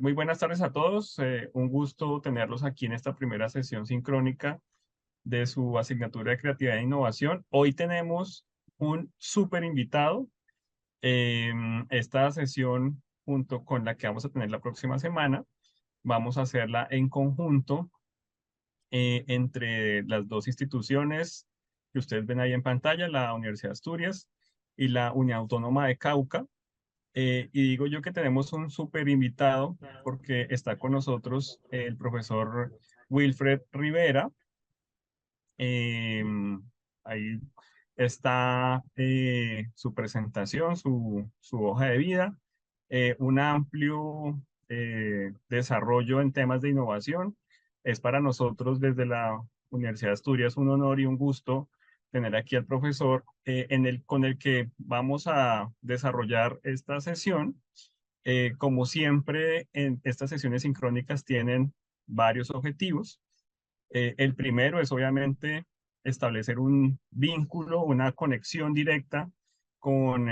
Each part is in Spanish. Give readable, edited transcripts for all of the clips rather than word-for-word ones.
Muy buenas tardes a todos. Un gusto tenerlos aquí en esta primera sesión sincrónica de su asignatura de Creatividad e Innovación. Hoy tenemos un súper invitado. Esta sesión, junto con la que vamos a tener la próxima semana, vamos a hacerla en conjunto entre las dos instituciones que ustedes ven ahí en pantalla, la Universidad de Asturias y la Universidad Autónoma de Cauca. Y digo yo que tenemos un súper invitado porque está con nosotros el profesor Wilfred Rivera. Eh, Ahí está su presentación, su hoja de vida, un amplio desarrollo en temas de innovación. Es para nosotros desde la Universidad de Asturias un honor y un gusto tener aquí al profesor con el que vamos a desarrollar esta sesión. Como siempre, en estas sesiones sincrónicas tienen varios objetivos. El primero es obviamente establecer un vínculo, una conexión directa con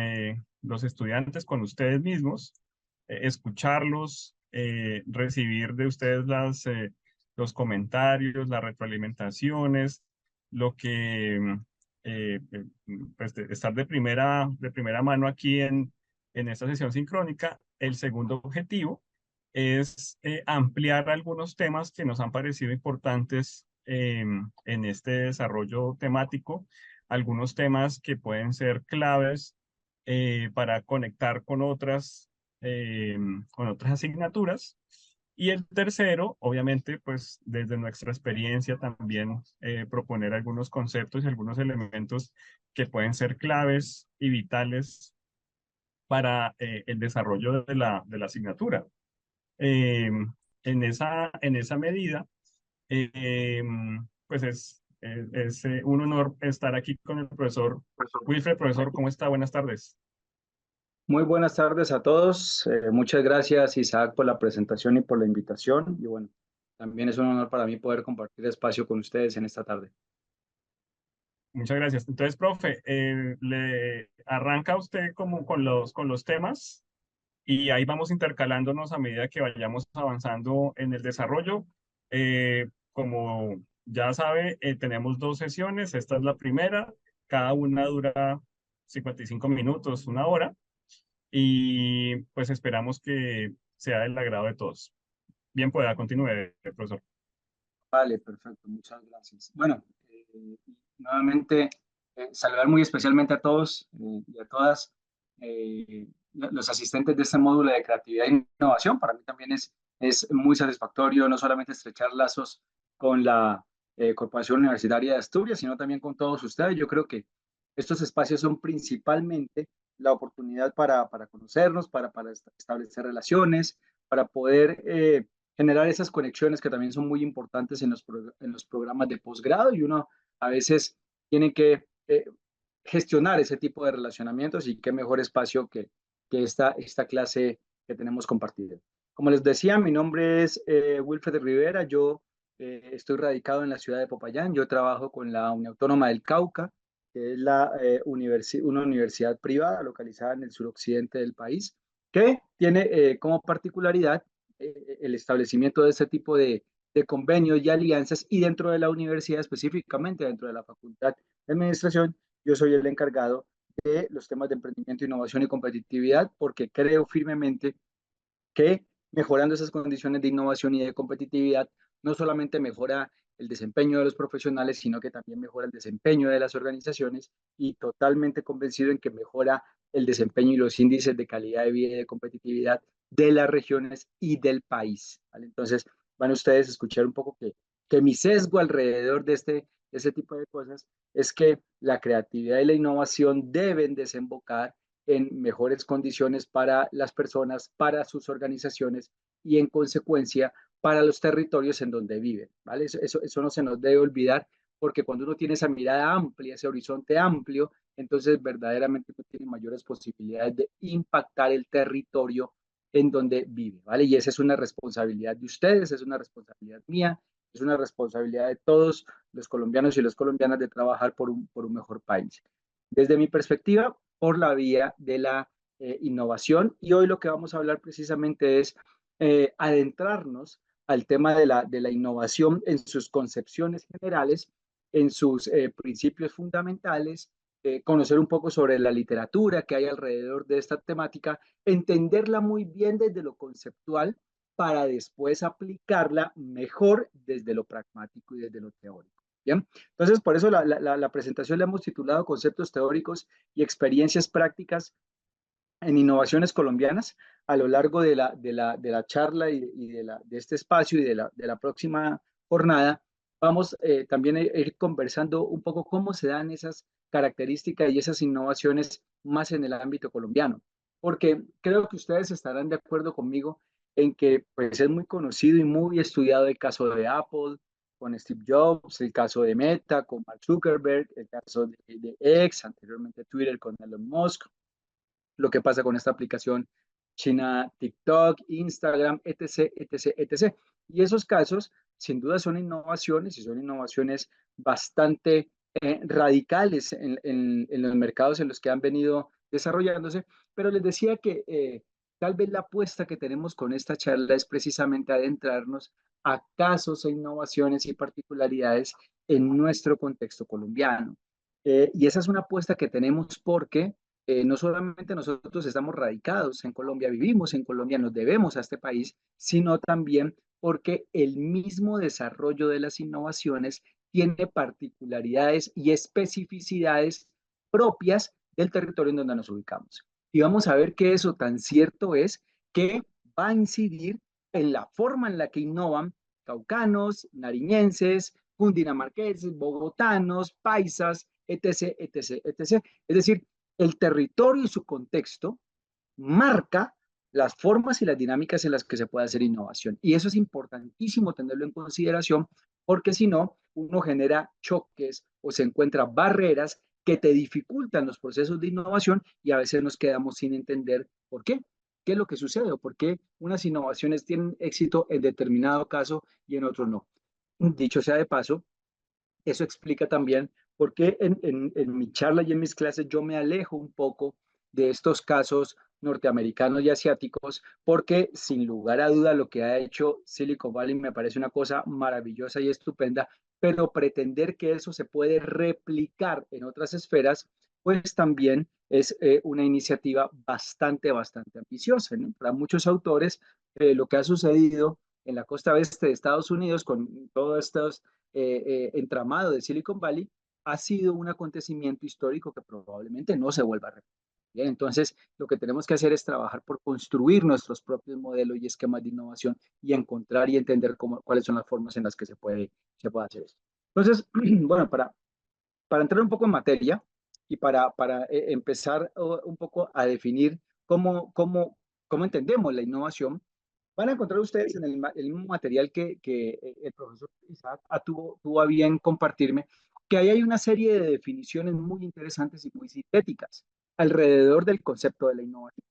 los estudiantes, con ustedes mismos, escucharlos, recibir de ustedes los comentarios, las retroalimentaciones, lo que, pues, estar de primera mano aquí en esta sesión sincrónica. El segundo objetivo es ampliar algunos temas que nos han parecido importantes en este desarrollo temático, algunos temas que pueden ser claves para conectar eh, con otras asignaturas. Y el tercero, obviamente, pues desde nuestra experiencia también proponer algunos conceptos y algunos elementos que pueden ser claves y vitales para el desarrollo de la asignatura. Eh, en esa medida, eh, pues es un honor estar aquí con el profesor Wilfred. Profesor, ¿cómo está? Buenas tardes. Muy buenas tardes a todos. Muchas gracias, Isaac, por la presentación y por la invitación. Y bueno, también es un honor para mí poder compartir espacio con ustedes en esta tarde. Muchas gracias. Entonces, profe, le arranca usted como con los temas y ahí vamos intercalándonos a medida que vayamos avanzando en el desarrollo. Como ya sabe, tenemos dos sesiones. Esta es la primera. Cada una dura 55 minutos, una hora. Y pues esperamos que sea del agrado de todos. Bien, pueda, continúe, profesor. Vale, perfecto. Muchas gracias. Bueno, nuevamente, saludar muy especialmente a todos y a todas los asistentes de este módulo de creatividad e innovación. Para mí también es muy satisfactorio no solamente estrechar lazos con la Corporación Universitaria de Asturias, sino también con todos ustedes. Yo creo que estos espacios son principalmente la oportunidad para conocernos, para establecer relaciones, para poder generar esas conexiones que también son muy importantes en los programas de posgrado, y uno a veces tiene que gestionar ese tipo de relacionamientos, y qué mejor espacio que esta clase que tenemos compartida. Como les decía, mi nombre es Wilfred Rivera. Yo estoy radicado en la ciudad de Popayán. Yo trabajo con la Universidad Autónoma del Cauca, que es una universidad privada localizada en el suroccidente del país, que tiene como particularidad el establecimiento de este tipo de convenios y alianzas. Y dentro de la universidad, específicamente dentro de la Facultad de Administración, yo soy el encargado de los temas de emprendimiento, innovación y competitividad, porque creo firmemente que mejorando esas condiciones de innovación y de competitividad, no solamente mejora el desempeño de los profesionales, sino que también mejora el desempeño de las organizaciones, y totalmente convencido en que mejora el desempeño y los índices de calidad de vida y de competitividad de las regiones y del país, ¿vale? Entonces, van ustedes a escuchar un poco que mi sesgo alrededor de ese tipo de cosas es que la creatividad y la innovación deben desembocar en mejores condiciones para las personas, para sus organizaciones y en consecuencia para los territorios en donde viven, ¿vale? Eso no se nos debe olvidar, porque cuando uno tiene esa mirada amplia, ese horizonte amplio, entonces verdaderamente uno tiene mayores posibilidades de impactar el territorio en donde vive, ¿vale? Y esa es una responsabilidad de ustedes, es una responsabilidad mía, es una responsabilidad de todos los colombianos y las colombianas de trabajar por un mejor país. Desde mi perspectiva, por la vía de la innovación. Y hoy lo que vamos a hablar precisamente es adentrarnos al tema de la innovación en sus concepciones generales, en sus principios fundamentales, conocer un poco sobre la literatura que hay alrededor de esta temática, entenderla muy bien desde lo conceptual para después aplicarla mejor desde lo pragmático y desde lo teórico. ¿Bien? Entonces, por eso la presentación la hemos titulado Conceptos teóricos y experiencias prácticas en innovaciones colombianas. A lo largo de la charla y de este espacio y de la próxima jornada, vamos también a ir conversando un poco cómo se dan esas características y esas innovaciones más en el ámbito colombiano. Porque creo que ustedes estarán de acuerdo conmigo en que pues, es muy conocido y muy estudiado el caso de Apple con Steve Jobs, el caso de Meta con Mark Zuckerberg, el caso de X, anteriormente Twitter con Elon Musk, lo que pasa con esta aplicación china, TikTok, Instagram, etc., etc., etc. Y esos casos, sin duda, son innovaciones y son innovaciones bastante radicales en los mercados en los que han venido desarrollándose. Pero les decía que tal vez la apuesta que tenemos con esta charla es precisamente adentrarnos a casos e innovaciones y particularidades en nuestro contexto colombiano. Y esa es una apuesta que tenemos porque no solamente nosotros estamos radicados en Colombia, vivimos en Colombia, nos debemos a este país, sino también porque el mismo desarrollo de las innovaciones tiene particularidades y especificidades propias del territorio en donde nos ubicamos. Y vamos a ver que eso tan cierto es que va a incidir en la forma en la que innovan caucanos, nariñenses, cundinamarqueses, bogotanos, paisas, etc., etc., etc. Es decir, el territorio y su contexto marca las formas y las dinámicas en las que se puede hacer innovación. Y eso es importantísimo tenerlo en consideración porque si no, uno genera choques o se encuentra barreras que te dificultan los procesos de innovación y a veces nos quedamos sin entender por qué. ¿Qué es lo que sucede o por qué unas innovaciones tienen éxito en determinado caso y en otro no? Dicho sea de paso, eso explica también por qué en mi charla y en mis clases yo me alejo un poco de estos casos norteamericanos y asiáticos, porque sin lugar a duda lo que ha hecho Silicon Valley me parece una cosa maravillosa y estupenda, pero pretender que eso se puede replicar en otras esferas, pues también es una iniciativa bastante, bastante ambiciosa, ¿no? Para muchos autores, lo que ha sucedido en la costa oeste de Estados Unidos con todos estos entramado de Silicon Valley ha sido un acontecimiento histórico que probablemente no se vuelva a repetir. Bien, entonces, lo que tenemos que hacer es trabajar por construir nuestros propios modelos y esquemas de innovación y encontrar y entender cuáles son las formas en las que se puede hacer esto. Entonces, bueno, para entrar un poco en materia y para empezar un poco a definir cómo entendemos la innovación, van a encontrar ustedes en el mismo material que el profesor Isaac tuvo a bien compartirme, que ahí hay una serie de definiciones muy interesantes y muy sintéticas alrededor del concepto de la innovación.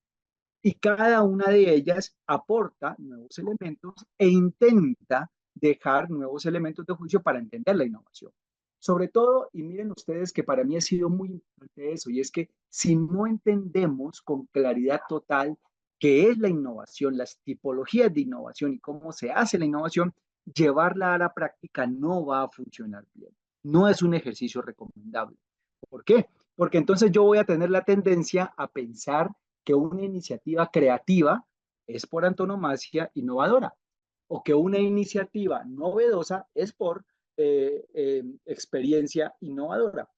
Y cada una de ellas aporta nuevos elementos e intenta dejar nuevos elementos de juicio para entender la innovación. Sobre todo, y miren ustedes que para mí ha sido muy importante eso, y es que si no entendemos con claridad total qué es la innovación, las tipologías de innovación y cómo se hace la innovación, llevarla a la práctica no va a funcionar bien. No es un ejercicio recomendable. ¿Por qué? Porque entonces yo voy a tener la tendencia a pensar que una iniciativa creativa es por antonomasia innovadora o que una iniciativa novedosa es por experiencia innovadora.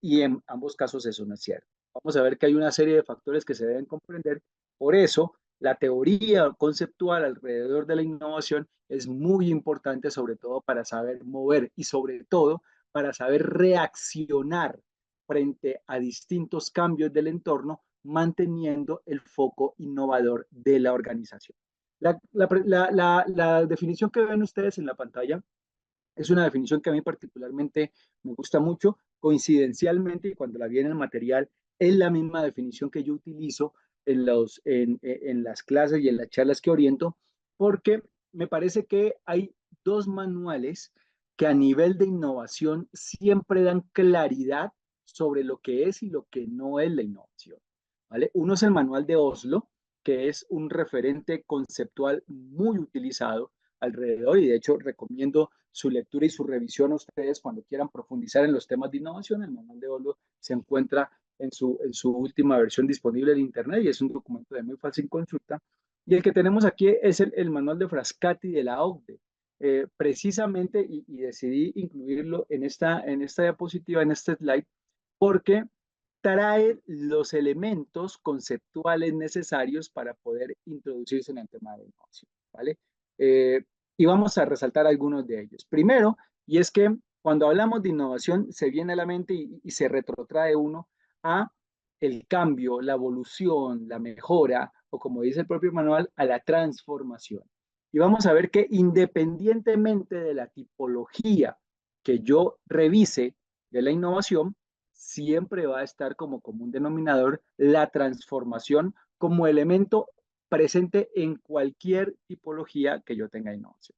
Y en ambos casos eso no es cierto. Vamos a ver que hay una serie de factores que se deben comprender. Por eso, la teoría conceptual alrededor de la innovación es muy importante, sobre todo para saber mover y sobre todo para saber reaccionar frente a distintos cambios del entorno, manteniendo el foco innovador de la organización. La definición que ven ustedes en la pantalla es una definición que a mí particularmente me gusta mucho, coincidencialmente, y cuando la vi en el material, es la misma definición que yo utilizo en las clases y en las charlas que oriento, porque me parece que hay dos manuales que a nivel de innovación siempre dan claridad sobre lo que es y lo que no es la innovación, ¿vale? Uno es el manual de Oslo, que es un referente conceptual muy utilizado alrededor y de hecho recomiendo su lectura y su revisión a ustedes cuando quieran profundizar en los temas de innovación. El manual de Oslo se encuentra en su última versión disponible en Internet y es un documento de muy fácil consulta. Y el que tenemos aquí es el manual de Frascati de la OCDE. Precisamente, y decidí incluirlo en esta diapositiva, en este slide, porque trae los elementos conceptuales necesarios para poder introducirse en el tema de innovación, ¿vale? Eh, y vamos a resaltar algunos de ellos. Primero, y es que cuando hablamos de innovación se viene a la mente y se retrotrae uno a el cambio, la evolución, la mejora, o como dice el propio manual, a la transformación. Y vamos a ver que independientemente de la tipología que yo revise de la innovación, siempre va a estar como común denominador la transformación como elemento presente en cualquier tipología que yo tenga innovación.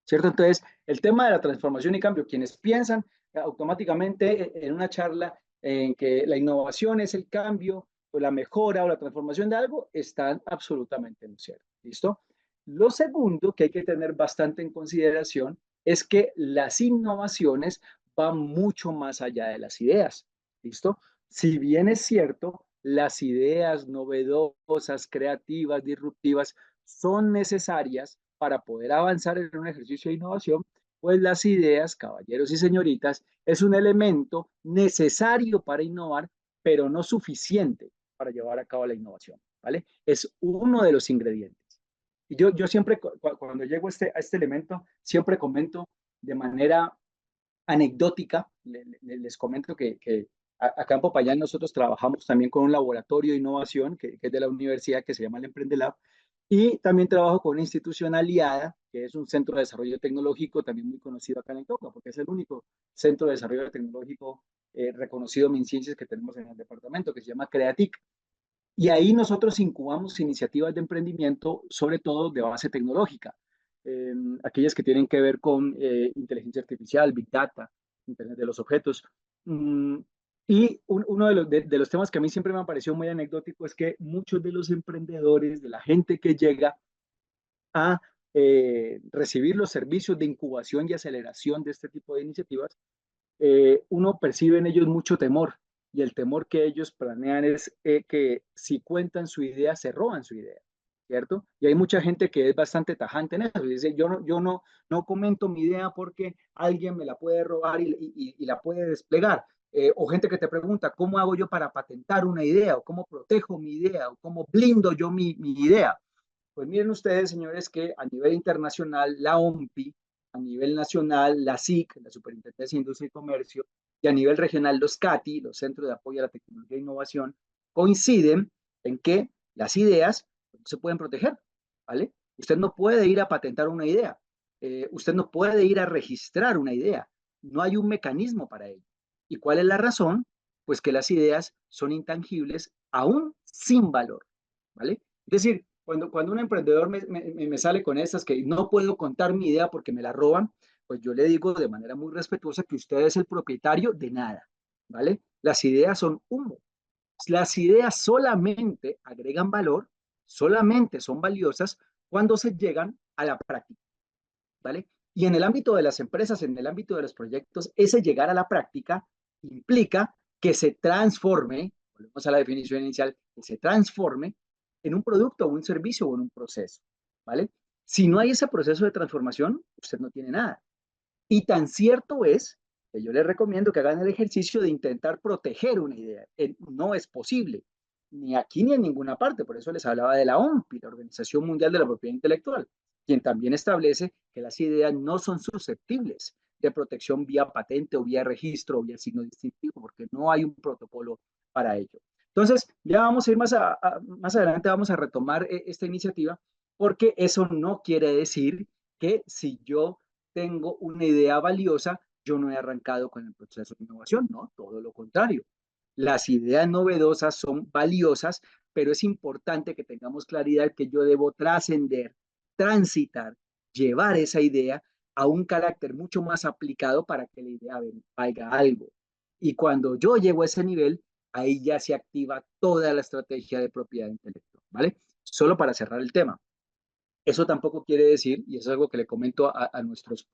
¿Cierto? Entonces, el tema de la transformación y cambio, quienes piensan automáticamente en una charla en que la innovación es el cambio o la mejora o la transformación de algo, están absolutamente en lo cierto. ¿Listo? Lo segundo que hay que tener bastante en consideración es que las innovaciones van mucho más allá de las ideas. ¿Listo? Si bien es cierto, las ideas novedosas, creativas, disruptivas son necesarias para poder avanzar en un ejercicio de innovación, pues las ideas, caballeros y señoritas, es un elemento necesario para innovar, pero no suficiente para llevar a cabo la innovación, ¿vale? Es uno de los ingredientes. Y yo siempre, cuando llego a este elemento, siempre comento de manera anecdótica, les comento que acá en Popayán nosotros trabajamos también con un laboratorio de innovación que es de la universidad que se llama el Emprendelab y también trabajo con una institución aliada que es un centro de desarrollo tecnológico también muy conocido acá en el Cauca porque es el único centro de desarrollo tecnológico reconocido en ciencias que tenemos en el departamento que se llama CREATIC. Y ahí nosotros incubamos iniciativas de emprendimiento, sobre todo de base tecnológica, aquellas que tienen que ver con inteligencia artificial, Big Data, Internet de los objetos. Mm, y uno de los temas que a mí siempre me ha parecido muy anecdótico es que muchos de los emprendedores, de la gente que llega a recibir los servicios de incubación y aceleración de este tipo de iniciativas, uno percibe en ellos mucho temor y el temor que ellos planean es que si cuentan su idea, se roban su idea, ¿cierto? Y hay mucha gente que es bastante tajante en eso, y dice, yo no comento mi idea porque alguien me la puede robar y la puede desplegar. O gente que te pregunta, ¿cómo hago yo para patentar una idea? ¿O cómo protejo mi idea? ¿O cómo blindo yo mi idea? Pues miren ustedes, señores, que a nivel internacional, la OMPI, a nivel nacional, la SIC, la Superintendencia de Industria y Comercio, y a nivel regional, los CATI, los Centros de Apoyo a la Tecnología e Innovación, coinciden en que las ideas no se pueden proteger, ¿vale? Usted no puede ir a patentar una idea, usted no puede ir a registrar una idea, no hay un mecanismo para ello. ¿Y cuál es la razón? Pues que las ideas son intangibles aún sin valor, ¿vale? Es decir, cuando un emprendedor me sale con estas que no puedo contar mi idea porque me la roban, pues yo le digo de manera muy respetuosa que usted es el propietario de nada, ¿vale? Las ideas son humo. Las ideas solamente agregan valor, solamente son valiosas cuando se llegan a la práctica, ¿vale? Y en el ámbito de las empresas, en el ámbito de los proyectos, ese llegar a la práctica implica que se transforme, volvemos a la definición inicial, que se transforme en un producto o un servicio o en un proceso, ¿vale? Si no hay ese proceso de transformación, usted no tiene nada. Y tan cierto es que yo les recomiendo que hagan el ejercicio de intentar proteger una idea. No es posible, ni aquí ni en ninguna parte. Por eso les hablaba de la OMPI, la Organización Mundial de la Propiedad Intelectual, quien también establece que las ideas no son susceptibles de protección vía patente o vía registro o vía signo distintivo, porque no hay un protocolo para ello. Entonces, ya vamos a ir más adelante, vamos a retomar esta iniciativa, porque eso no quiere decir que si yo tengo una idea valiosa, yo no he arrancado con el proceso de innovación, no, todo lo contrario. Las ideas novedosas son valiosas, pero es importante que tengamos claridad que yo debo trascender, transitar, llevar esa idea a un carácter mucho más aplicado para que la idea valga algo. Y cuando yo llego a ese nivel, ahí ya se activa toda la estrategia de propiedad intelectual, ¿vale? Solo para cerrar el tema. Eso tampoco quiere decir, y eso es algo que le comento a nuestros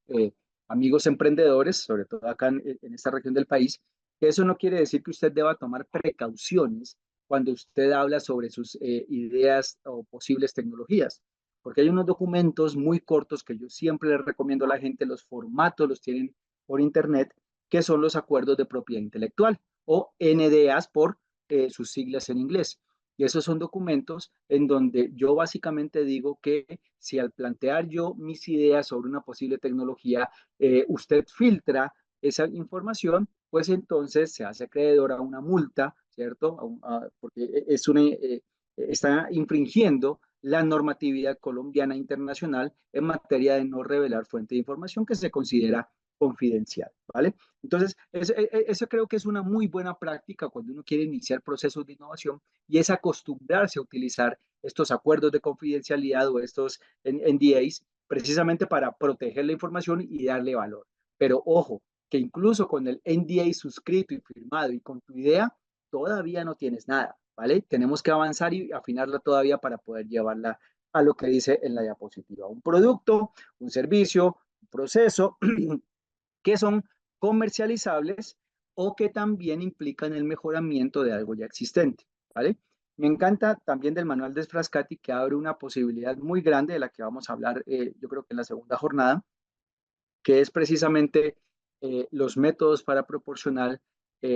amigos emprendedores, sobre todo acá en esta región del país, que eso no quiere decir que usted deba tomar precauciones cuando usted habla sobre sus ideas o posibles tecnologías, porque hay unos documentos muy cortos que yo siempre les recomiendo a la gente, los formatos los tienen por internet, que son los acuerdos de propiedad intelectual o NDAs por sus siglas en inglés. Y esos son documentos en donde yo básicamente digo que si al plantear yo mis ideas sobre una posible tecnología, usted filtra esa información, pues entonces se hace acreedor a una multa, ¿cierto? Porque está infringiendo la normatividad colombiana internacional en materia de no revelar fuente de información que se considera confidencial, ¿vale? Entonces, eso creo que es una muy buena práctica cuando uno quiere iniciar procesos de innovación y es acostumbrarse a utilizar estos acuerdos de confidencialidad o estos NDAs precisamente para proteger la información y darle valor. Pero ojo, que incluso con el NDA suscrito y firmado y con tu idea, todavía no tienes nada, ¿vale? Tenemos que avanzar y afinarla todavía para poder llevarla a lo que dice en la diapositiva. Un producto, un servicio, un proceso que son comercializables o que también implican el mejoramiento de algo ya existente, ¿vale? Me encanta también del manual de Frascati que abre una posibilidad muy grande de la que vamos a hablar, yo creo que en la segunda jornada, que es precisamente los métodos para proporcionar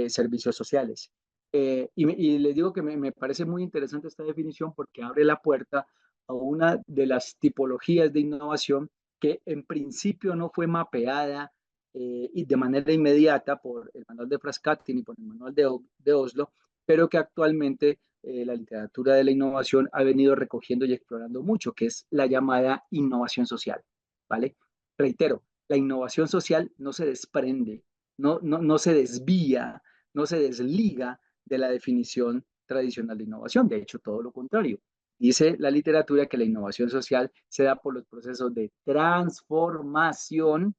servicios sociales. Y les digo que me parece muy interesante esta definición porque abre la puerta a una de las tipologías de innovación que en principio no fue mapeada y de manera inmediata por el manual de Frascati ni por el manual de Oslo, pero que actualmente la literatura de la innovación ha venido recogiendo y explorando mucho, que es la llamada innovación social, ¿vale? Reitero, la innovación social no se desprende, no se desvía, no se desliga de la definición tradicional de innovación. De hecho, todo lo contrario. Dice la literatura que la innovación social se da por los procesos de transformación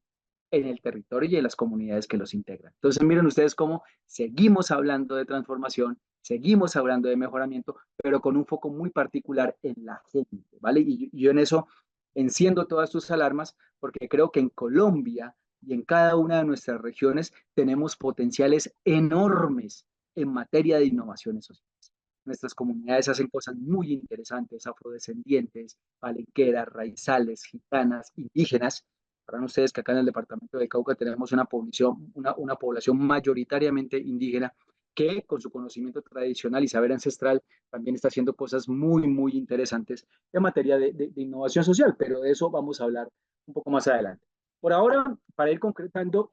en el territorio y en las comunidades que los integran. Entonces, miren ustedes cómo seguimos hablando de transformación, seguimos hablando de mejoramiento, pero con un foco muy particular en la gente, ¿vale? Y yo en eso enciendo todas tus alarmas porque creo que en Colombia y en cada una de nuestras regiones tenemos potenciales enormes en materia de innovaciones sociales. Nuestras comunidades hacen cosas muy interesantes, afrodescendientes, palenqueras, raizales, gitanas, indígenas. Sabrán ustedes que acá en el departamento de Cauca tenemos una población mayoritariamente indígena que con su conocimiento tradicional y saber ancestral también está haciendo cosas muy, muy interesantes en materia de innovación social, pero de eso vamos a hablar un poco más adelante. Por ahora, para ir concretando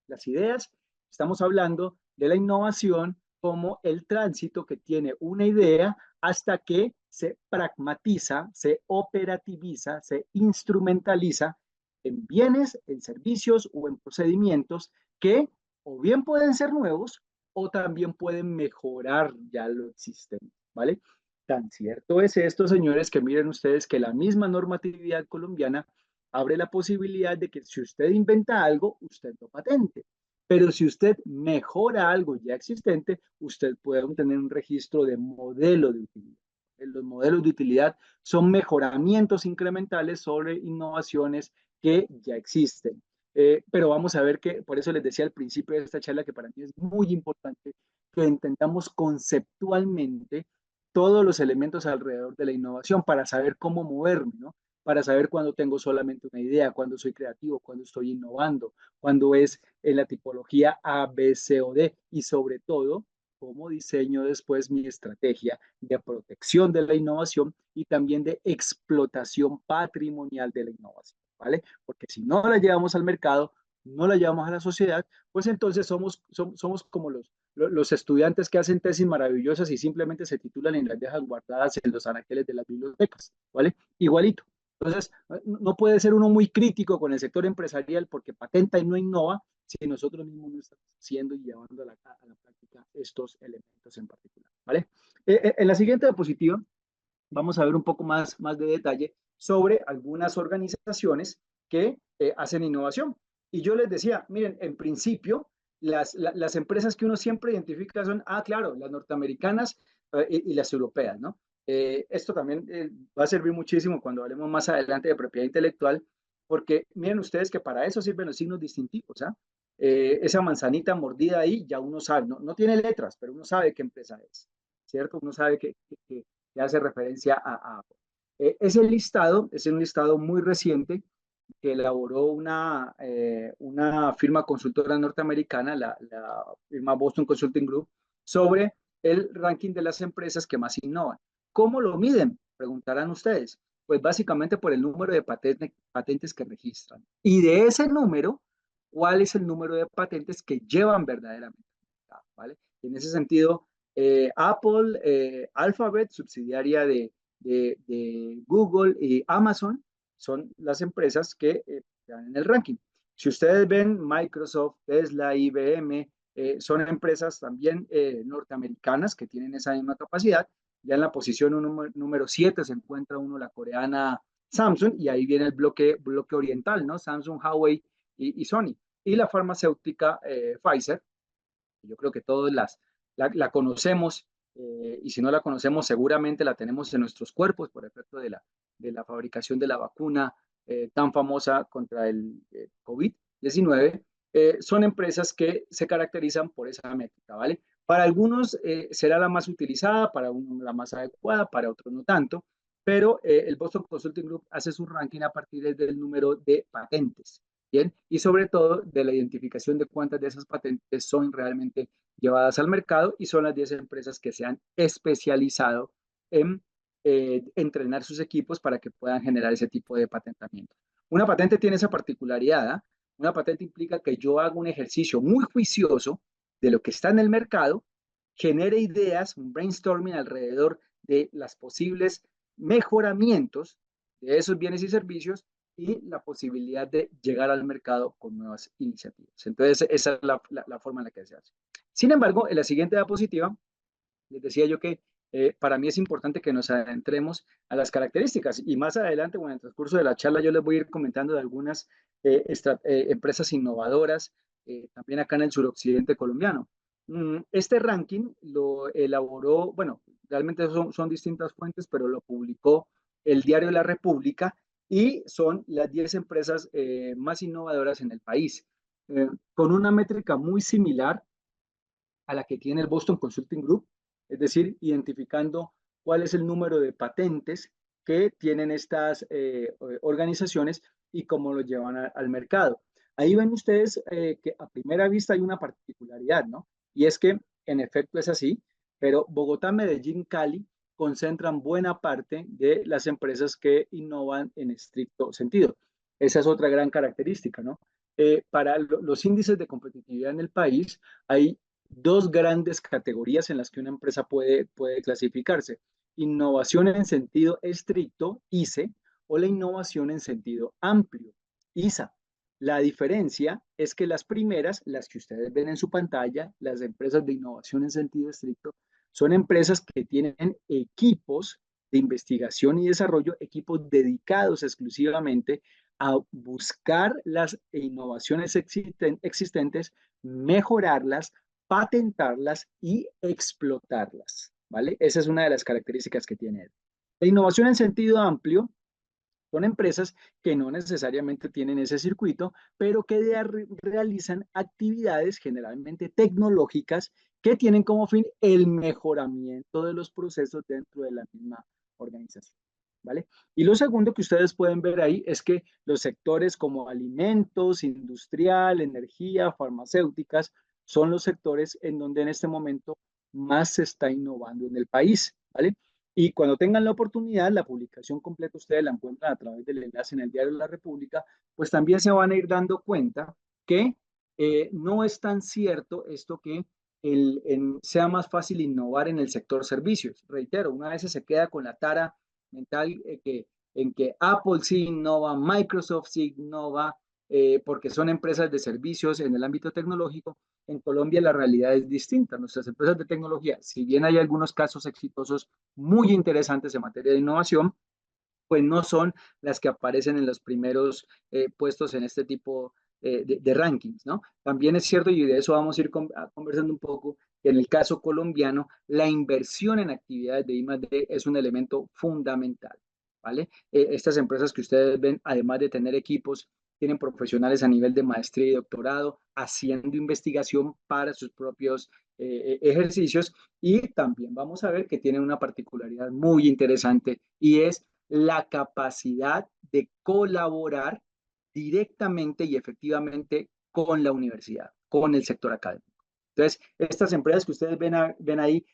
las ideas, estamos hablando de la innovación como el tránsito que tiene una idea hasta que se pragmatiza, se operativiza, se instrumentaliza en bienes, en servicios o en procedimientos que o bien pueden ser nuevos o también pueden mejorar ya lo existente, ¿vale? Tan cierto es esto, señores, que miren ustedes que la misma normatividad colombiana abre la posibilidad de que si usted inventa algo, usted lo patente. Pero si usted mejora algo ya existente, usted puede obtener un registro de modelo de utilidad. Los modelos de utilidad son mejoramientos incrementales sobre innovaciones que ya existen. Pero vamos a ver que, por eso les decía al principio de esta charla que para mí es muy importante que entendamos conceptualmente todos los elementos alrededor de la innovación para saber cómo moverme, ¿no? Para saber cuándo tengo solamente una idea, cuándo soy creativo, cuándo estoy innovando, cuándo es en la tipología A, B, C o D y sobre todo cómo diseño después mi estrategia de protección de la innovación y también de explotación patrimonial de la innovación, ¿vale? Porque si no la llevamos al mercado, no la llevamos a la sociedad, pues entonces somos como los estudiantes que hacen tesis maravillosas y simplemente se titulan y las dejan guardadas en los anaqueles de las bibliotecas, ¿vale? Igualito. Entonces, no puede ser uno muy crítico con el sector empresarial porque patenta y no innova si nosotros mismos no estamos haciendo y llevando a la práctica estos elementos en particular, ¿vale? En la siguiente diapositiva vamos a ver un poco más de detalle sobre algunas organizaciones que hacen innovación. Y yo les decía, miren, en principio, las empresas que uno siempre identifica son, claro, las norteamericanas y las europeas, ¿no? Esto también va a servir muchísimo cuando hablemos más adelante de propiedad intelectual, porque miren ustedes que para eso sirven los signos distintivos, ¿ah? Esa manzanita mordida ahí ya uno sabe, no tiene letras, pero uno sabe qué empresa es, ¿cierto? Uno sabe que hace referencia a Apple. Ese listado es un listado muy reciente que elaboró una firma consultora norteamericana, la firma Boston Consulting Group, sobre el ranking de las empresas que más innovan. ¿Cómo lo miden? Preguntarán ustedes. Pues básicamente por el número de patentes que registran. Y de ese número, ¿cuál es el número de patentes que llevan verdaderamente? ¿Vale? En ese sentido, Apple, Alphabet, subsidiaria de Google y Amazon, son las empresas que están en el ranking. Si ustedes ven Microsoft, Tesla, IBM, son empresas también norteamericanas que tienen esa misma capacidad. Ya en la posición número 7 se encuentra la coreana Samsung, y ahí viene el bloque oriental, ¿no? Samsung, Huawei y Sony. Y la farmacéutica Pfizer, yo creo que todos la conocemos, y si no la conocemos, seguramente la tenemos en nuestros cuerpos por efecto de la fabricación de la vacuna tan famosa contra el COVID-19. Son empresas que se caracterizan por esa métrica, ¿vale? Para algunos será la más utilizada, para unos la más adecuada, para otros no tanto, pero el Boston Consulting Group hace su ranking a partir del número de patentes. Bien, y sobre todo de la identificación de cuántas de esas patentes son realmente llevadas al mercado, y son las 10 empresas que se han especializado en entrenar sus equipos para que puedan generar ese tipo de patentamiento. Una patente tiene esa particularidad, ¿eh? Una patente implica que yo hago un ejercicio muy juicioso de lo que está en el mercado, genere ideas, un brainstorming alrededor de las posibles mejoramientos de esos bienes y servicios, y la posibilidad de llegar al mercado con nuevas iniciativas. Entonces, esa es la forma en la que se hace. Sin embargo, en la siguiente diapositiva, les decía yo que para mí es importante que nos adentremos a las características, y más adelante, bueno, en el transcurso de la charla, yo les voy a ir comentando de algunas empresas innovadoras, también acá en el suroccidente colombiano. Este ranking lo elaboró, bueno, realmente son distintas fuentes, pero lo publicó el diario La República, y son las 10 empresas más innovadoras en el país, con una métrica muy similar a la que tiene el Boston Consulting Group, es decir, identificando cuál es el número de patentes que tienen estas organizaciones y cómo lo llevan al mercado. Ahí ven ustedes que a primera vista hay una particularidad, ¿no? Y es que en efecto es así, pero Bogotá, Medellín, Cali concentran buena parte de las empresas que innovan en estricto sentido. Esa es otra gran característica, ¿no? Para los índices de competitividad en el país hay dos grandes categorías en las que una empresa puede clasificarse: innovación en sentido estricto, ICE, o la innovación en sentido amplio, ISA. La diferencia es que las primeras, las que ustedes ven en su pantalla, las empresas de innovación en sentido estricto, son empresas que tienen equipos de investigación y desarrollo, equipos dedicados exclusivamente a buscar las innovaciones existentes, mejorarlas, patentarlas y explotarlas, ¿vale? Esa es una de las características que tiene él. La innovación en sentido amplio son empresas que no necesariamente tienen ese circuito, pero que realizan actividades generalmente tecnológicas que tienen como fin el mejoramiento de los procesos dentro de la misma organización, ¿vale? Y lo segundo que ustedes pueden ver ahí es que los sectores como alimentos, industrial, energía, farmacéuticas, son los sectores en donde en este momento más se está innovando en el país, ¿vale? Y cuando tengan la oportunidad, la publicación completa ustedes la encuentran a través del enlace en el diario de La República, pues también se van a ir dando cuenta que no es tan cierto esto que sea más fácil innovar en el sector servicios. Reitero, una vez se queda con la tara mental en que Apple sí innova, Microsoft sí innova, porque son empresas de servicios en el ámbito tecnológico. En Colombia la realidad es distinta. Nuestras empresas de tecnología, si bien hay algunos casos exitosos muy interesantes en materia de innovación, pues no son las que aparecen en los primeros puestos en este tipo de rankings, ¿no? También es cierto, y de eso vamos a ir conversando un poco, que en el caso colombiano, la inversión en actividades de I+D es un elemento fundamental, ¿vale? Estas empresas que ustedes ven, además de tener equipos, tienen profesionales a nivel de maestría y doctorado haciendo investigación para sus propios ejercicios, y también vamos a ver que tienen una particularidad muy interesante y es la capacidad de colaborar directamente y efectivamente con la universidad, con el sector académico. Entonces, estas empresas que ustedes ven ahí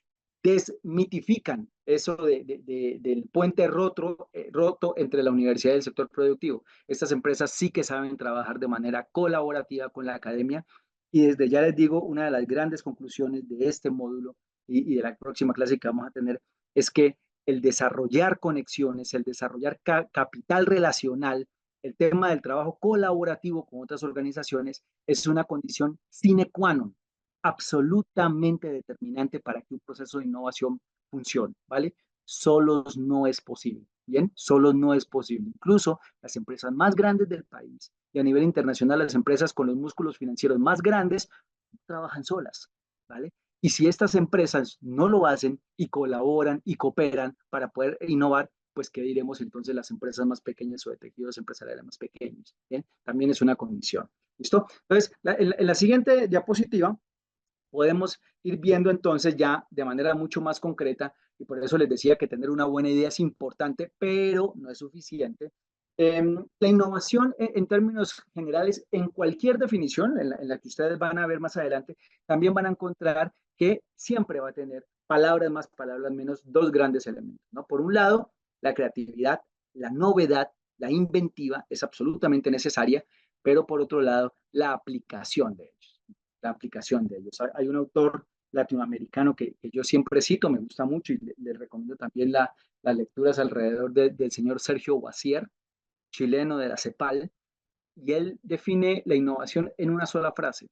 desmitifican eso del puente roto entre la universidad y el sector productivo. Estas empresas sí que saben trabajar de manera colaborativa con la academia, y desde ya les digo, una de las grandes conclusiones de este módulo y de la próxima clase que vamos a tener es que el desarrollar conexiones, el desarrollar capital relacional, el tema del trabajo colaborativo con otras organizaciones es una condición sine qua non, absolutamente determinante para que un proceso de innovación funcione, ¿vale? Solos no es posible, ¿bien? Solos no es posible. Incluso las empresas más grandes del país y a nivel internacional las empresas con los músculos financieros más grandes trabajan solas, ¿vale? Y si estas empresas no lo hacen y colaboran y cooperan para poder innovar, pues qué diremos entonces las empresas más pequeñas o de tejidos empresariales más pequeños. ¿Bien? También es una condición. ¿Listo? Entonces, en la siguiente diapositiva podemos ir viendo entonces ya de manera mucho más concreta, y por eso les decía que tener una buena idea es importante, pero no es suficiente. La innovación en términos generales, en cualquier definición, en la que ustedes van a ver más adelante, también van a encontrar que siempre va a tener palabras más, palabras menos, dos grandes elementos, ¿no? Por un lado, la creatividad, la novedad, la inventiva es absolutamente necesaria, pero por otro lado, la aplicación de ellos, la aplicación de ellos. Hay un autor latinoamericano que yo siempre cito, me gusta mucho, y le recomiendo también las lecturas alrededor del señor Sergio Boisier, chileno de la CEPAL, y él define la innovación en una sola frase.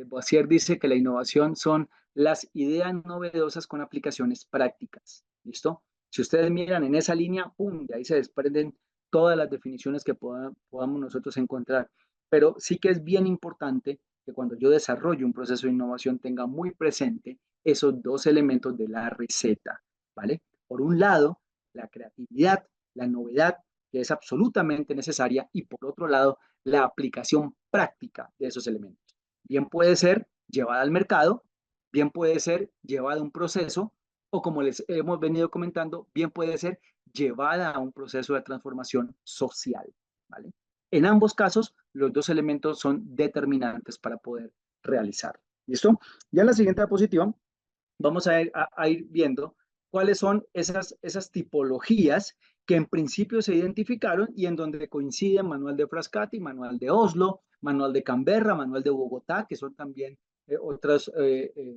Boisier dice que la innovación son las ideas novedosas con aplicaciones prácticas. ¿Listo? Si ustedes miran en esa línea, ¡pum!, de ahí se desprenden todas las definiciones que podamos nosotros encontrar. Pero sí que es bien importante que cuando yo desarrollo un proceso de innovación tenga muy presente esos dos elementos de la receta, ¿vale? Por un lado, la creatividad, la novedad, que es absolutamente necesaria, y por otro lado, la aplicación práctica de esos elementos. Bien puede ser llevada al mercado, bien puede ser llevada a un proceso, o como les hemos venido comentando, bien puede ser llevada a un proceso de transformación social, ¿vale? En ambos casos, los dos elementos son determinantes para poder realizar. ¿Listo? Ya en la siguiente diapositiva vamos a ir viendo cuáles son esas tipologías que en principio se identificaron y en donde coinciden Manual de Frascati, Manual de Oslo, Manual de Canberra, Manual de Bogotá, que son también otras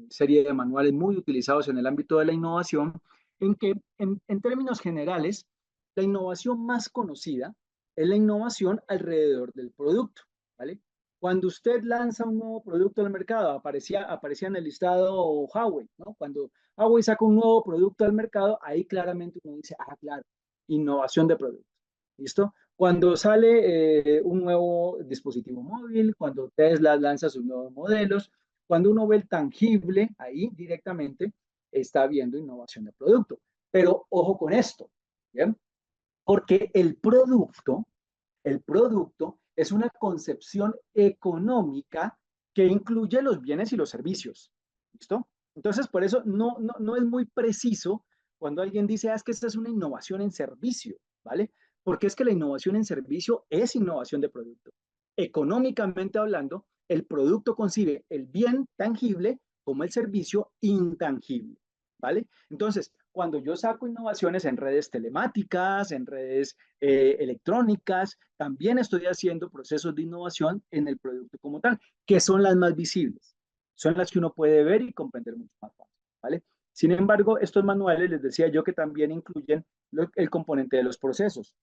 serie de manuales muy utilizados en el ámbito de la innovación, en que en términos generales, la innovación más conocida es la innovación alrededor del producto, ¿vale? Cuando usted lanza un nuevo producto al mercado, aparecía en el listado Huawei, ¿no? Cuando Huawei saca un nuevo producto al mercado, ahí claramente uno dice, ah, claro, innovación de producto. ¿Listo? Cuando sale un nuevo dispositivo móvil, cuando Tesla lanza sus nuevos modelos, cuando uno ve el tangible, ahí directamente está viendo innovación de producto. Pero ojo con esto, ¿bien? Porque el producto es una concepción económica que incluye los bienes y los servicios. ¿Listo? Entonces, por eso no es muy preciso cuando alguien dice, ah, es que esta es una innovación en servicio, ¿vale? Porque es que la innovación en servicio es innovación de producto. Económicamente hablando, el producto concibe el bien tangible como el servicio intangible, ¿vale? Entonces, cuando yo saco innovaciones en redes telemáticas, en redes electrónicas, también estoy haciendo procesos de innovación en el producto como tal, que son las más visibles, son las que uno puede ver y comprender mucho más fácil, ¿vale? Sin embargo, estos manuales les decía yo que también incluyen el componente de los procesos.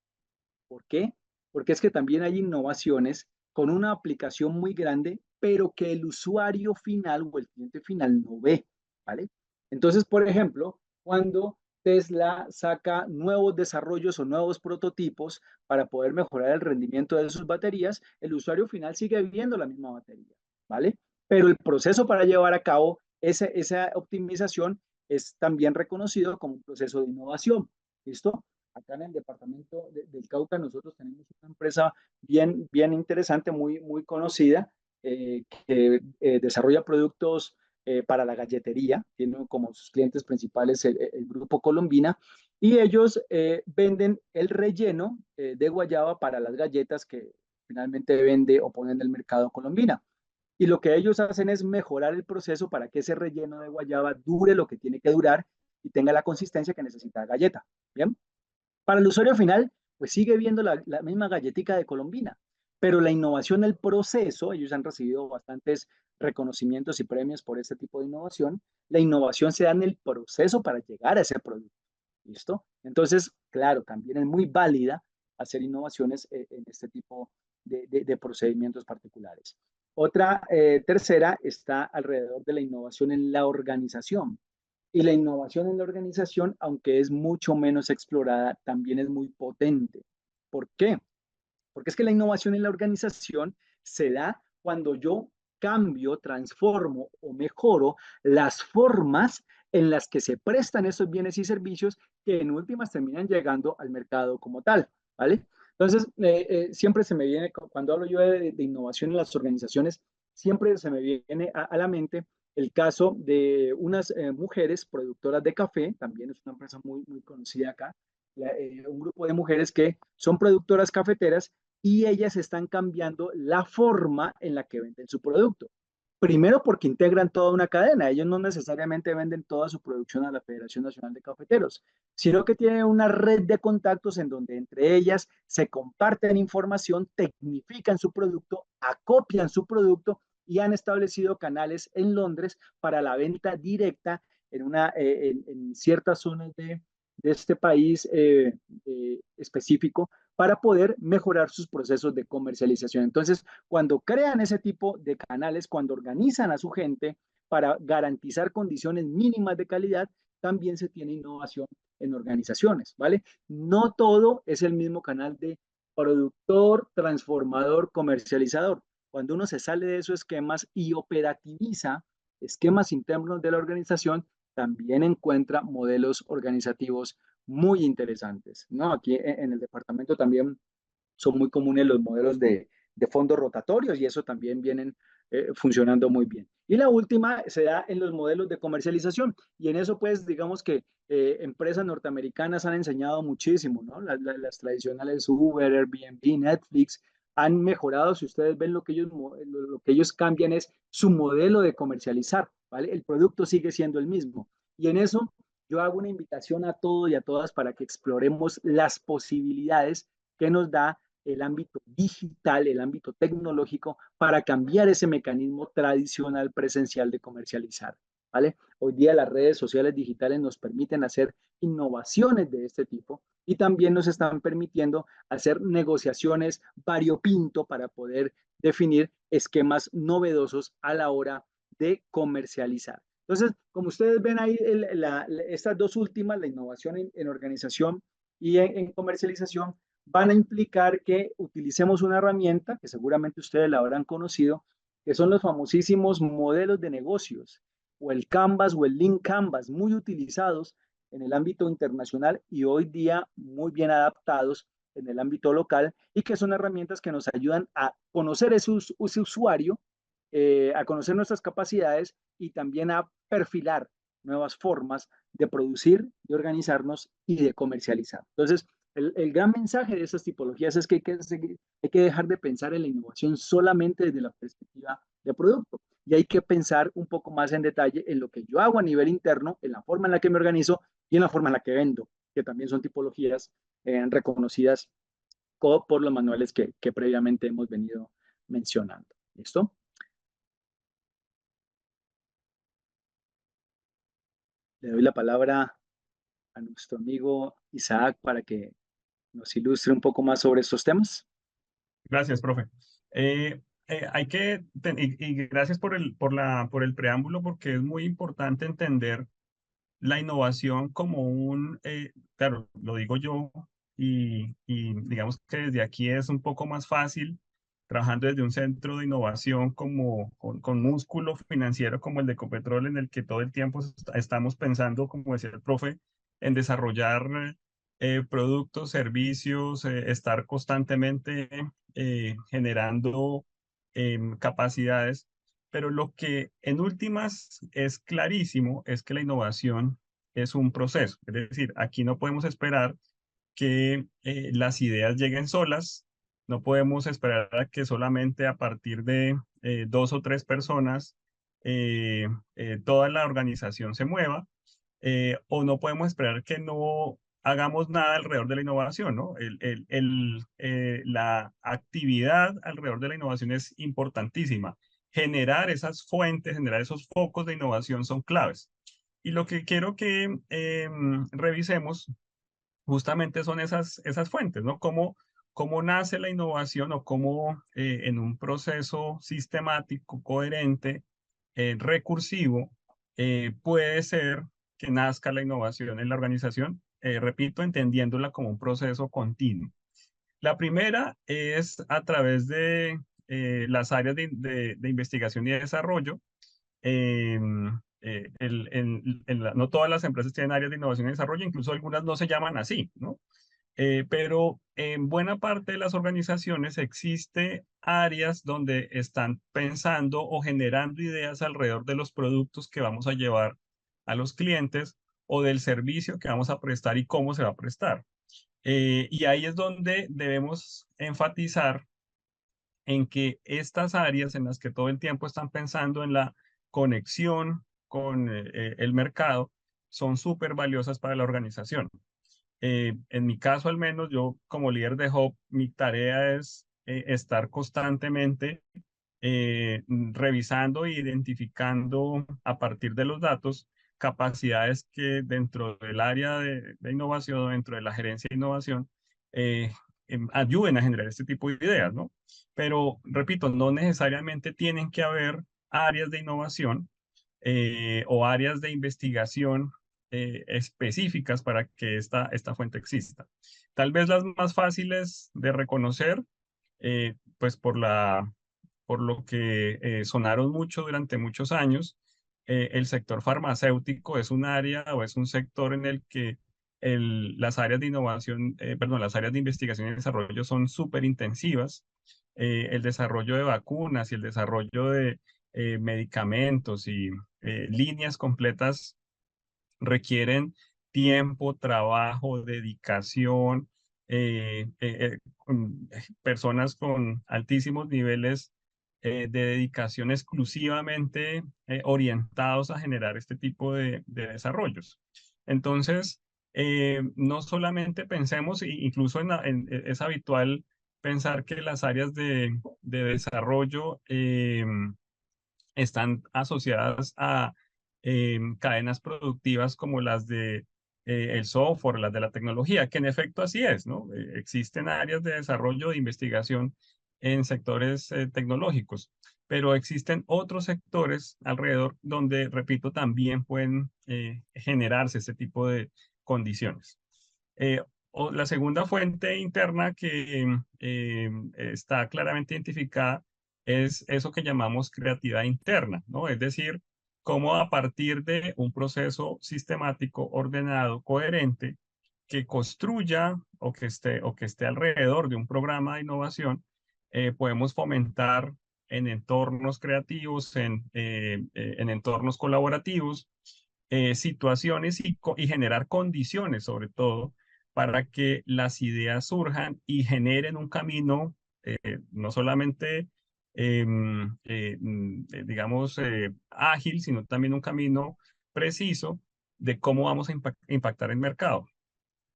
¿Por qué? Porque es que también hay innovaciones con una aplicación muy grande, pero que el usuario final o el cliente final no ve, ¿vale? Entonces, por ejemplo, cuando Tesla saca nuevos desarrollos o nuevos prototipos para poder mejorar el rendimiento de sus baterías, el usuario final sigue viendo la misma batería, ¿vale? Pero el proceso para llevar a cabo esa optimización es también reconocido como un proceso de innovación, ¿listo? Acá en el departamento del Cauca nosotros tenemos una empresa bien interesante, muy conocida, que desarrolla productos para la galletería, tiene como sus clientes principales el grupo Colombina, y ellos venden el relleno de guayaba para las galletas que finalmente vende o pone en el mercado Colombina. Y lo que ellos hacen es mejorar el proceso para que ese relleno de guayaba dure lo que tiene que durar y tenga la consistencia que necesita la galleta. Bien, para el usuario final, pues sigue viendo la misma galletica de Colombina, pero la innovación del proceso, ellos han recibido bastantes reconocimientos y premios por este tipo de innovación, la innovación se da en el proceso para llegar a ese producto. ¿Listo? Entonces, claro, también es muy válida hacer innovaciones en este tipo de procedimientos particulares. Otra tercera está alrededor de la innovación en la organización. Y la innovación en la organización, aunque es mucho menos explorada, también es muy potente. ¿Por qué? Porque es que la innovación en la organización se da cuando yo cambio, transformo o mejoro las formas en las que se prestan esos bienes y servicios que en últimas terminan llegando al mercado como tal, ¿vale? Entonces, siempre se me viene, cuando hablo yo de innovación en las organizaciones, siempre se me viene a la mente el caso de unas mujeres productoras de café, también es una empresa muy conocida acá, un grupo de mujeres que son productoras cafeteras y ellas están cambiando la forma en la que venden su producto. Primero porque integran toda una cadena. Ellos no necesariamente venden toda su producción a la Federación Nacional de Cafeteros, sino que tienen una red de contactos en donde entre ellas se comparten información, tecnifican su producto, acopian su producto y han establecido canales en Londres para la venta directa en ciertas zonas de este país específico para poder mejorar sus procesos de comercialización. Entonces, cuando crean ese tipo de canales, cuando organizan a su gente para garantizar condiciones mínimas de calidad, también se tiene innovación en organizaciones, ¿vale? No todo es el mismo canal de productor, transformador, comercializador. Cuando uno se sale de esos esquemas y operativiza esquemas internos de la organización, también encuentra modelos organizativos muy interesantes, ¿no? Aquí en el departamento también son muy comunes los modelos de fondos rotatorios y eso también vienen funcionando muy bien. Y la última se da en los modelos de comercialización y en eso pues digamos que empresas norteamericanas han enseñado muchísimo, ¿no? Las tradicionales Uber, Airbnb, Netflix han mejorado, si ustedes ven lo que ellos cambian es su modelo de comercializar, ¿vale? El producto sigue siendo el mismo. Y en eso yo hago una invitación a todos y a todas para que exploremos las posibilidades que nos da el ámbito digital, el ámbito tecnológico, para cambiar ese mecanismo tradicional presencial de comercializar. ¿Vale? Hoy día las redes sociales digitales nos permiten hacer innovaciones de este tipo y también nos están permitiendo hacer negociaciones variopinto para poder definir esquemas novedosos a la hora de comercializar. Entonces, como ustedes ven ahí, estas dos últimas, la innovación en organización y en comercialización, van a implicar que utilicemos una herramienta que seguramente ustedes la habrán conocido, que son los famosísimos modelos de negocios o el Canvas o el Lean Canvas, muy utilizados en el ámbito internacional y hoy día muy bien adaptados en el ámbito local y que son herramientas que nos ayudan a conocer ese usuario, a conocer nuestras capacidades y también a perfilar nuevas formas de producir, de organizarnos y de comercializar. Entonces, el gran mensaje de esas tipologías es que hay que dejar de pensar en la innovación solamente desde la perspectiva de producto y hay que pensar un poco más en detalle en lo que yo hago a nivel interno, en la forma en la que me organizo y en la forma en la que vendo, que también son tipologías reconocidas por los manuales que previamente hemos venido mencionando. ¿Listo? Le doy la palabra a nuestro amigo Isaac para que nos ilustre un poco más sobre estos temas. Gracias, profe. Y gracias por el preámbulo, porque es muy importante entender la innovación como claro, lo digo yo, y digamos que desde aquí es un poco más fácil trabajando desde un centro de innovación con músculo financiero como el de Ecopetrol, en el que todo el tiempo estamos pensando, como decía el profe, en desarrollar productos, servicios, estar constantemente generando capacidades. Pero lo que en últimas es clarísimo es que la innovación es un proceso. Es decir, aquí no podemos esperar que las ideas lleguen solas, no podemos esperar a que solamente a partir de dos o tres personas toda la organización se mueva, o no podemos esperar que no hagamos nada alrededor de la innovación, ¿no? La actividad alrededor de la innovación es importantísima. Generar esas fuentes, generar esos focos de innovación son claves. Y lo que quiero que revisemos justamente son esas fuentes, ¿no? Cómo nace la innovación o cómo en un proceso sistemático, coherente, recursivo, puede ser que nazca la innovación en la organización, repito, entendiéndola como un proceso continuo. La primera es a través de las áreas de investigación y desarrollo. No todas las empresas tienen áreas de innovación y desarrollo, incluso algunas no se llaman así, ¿no? Pero en buena parte de las organizaciones existe áreas donde están pensando o generando ideas alrededor de los productos que vamos a llevar a los clientes o del servicio que vamos a prestar y cómo se va a prestar. Y ahí es donde debemos enfatizar en que estas áreas en las que todo el tiempo están pensando en la conexión con el mercado son súper valiosas para la organización. En mi caso, al menos, yo como líder de Hub, mi tarea es estar constantemente revisando e identificando a partir de los datos capacidades que dentro del área de innovación, dentro de la gerencia de innovación, ayuden a generar este tipo de ideas, ¿no? Pero, repito, no necesariamente tienen que haber áreas de innovación o áreas de investigación específicas para que esta fuente exista. Tal vez las más fáciles de reconocer, pues por lo que sonaron mucho durante muchos años, el sector farmacéutico es un área o es un sector en el que las áreas de innovación, perdón, las áreas de investigación y desarrollo son súper intensivas. El desarrollo de vacunas y el desarrollo de medicamentos y líneas completas requieren tiempo, trabajo, dedicación, personas con altísimos niveles de dedicación exclusivamente orientados a generar este tipo de desarrollos. Entonces, no solamente pensemos, incluso es habitual pensar que las áreas de desarrollo están asociadas a cadenas productivas como las de el software, las de la tecnología, que en efecto así es, ¿no? Existen áreas de desarrollo de investigación en sectores tecnológicos, pero existen otros sectores alrededor donde, repito, también pueden generarse este tipo de condiciones. Eh, la segunda fuente interna que está claramente identificada es eso que llamamos creatividad interna, ¿no? Es decir, cómo a partir de un proceso sistemático, ordenado, coherente, que construya o que esté alrededor de un programa de innovación, podemos fomentar en entornos creativos, en entornos colaborativos, situaciones y generar condiciones, sobre todo, para que las ideas surjan y generen un camino, no solamente digamos, ágil, sino también un camino preciso de cómo vamos a impactar el mercado.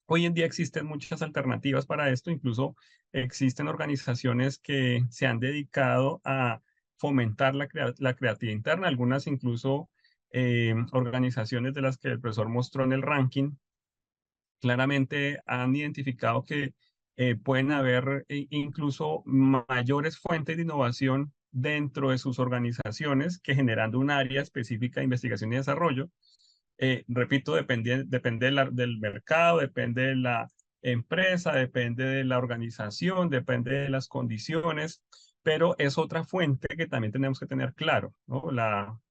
Hoy en día existen muchas alternativas para esto, incluso existen organizaciones que se han dedicado a fomentar la creatividad interna, algunas incluso organizaciones de las que el profesor mostró en el ranking, claramente han identificado que pueden haber incluso mayores fuentes de innovación dentro de sus organizaciones que generando un área específica de investigación y desarrollo. Repito, depende del mercado, depende de la empresa, depende de la organización, depende de las condiciones, pero es otra fuente que también tenemos que tener claro, ¿no?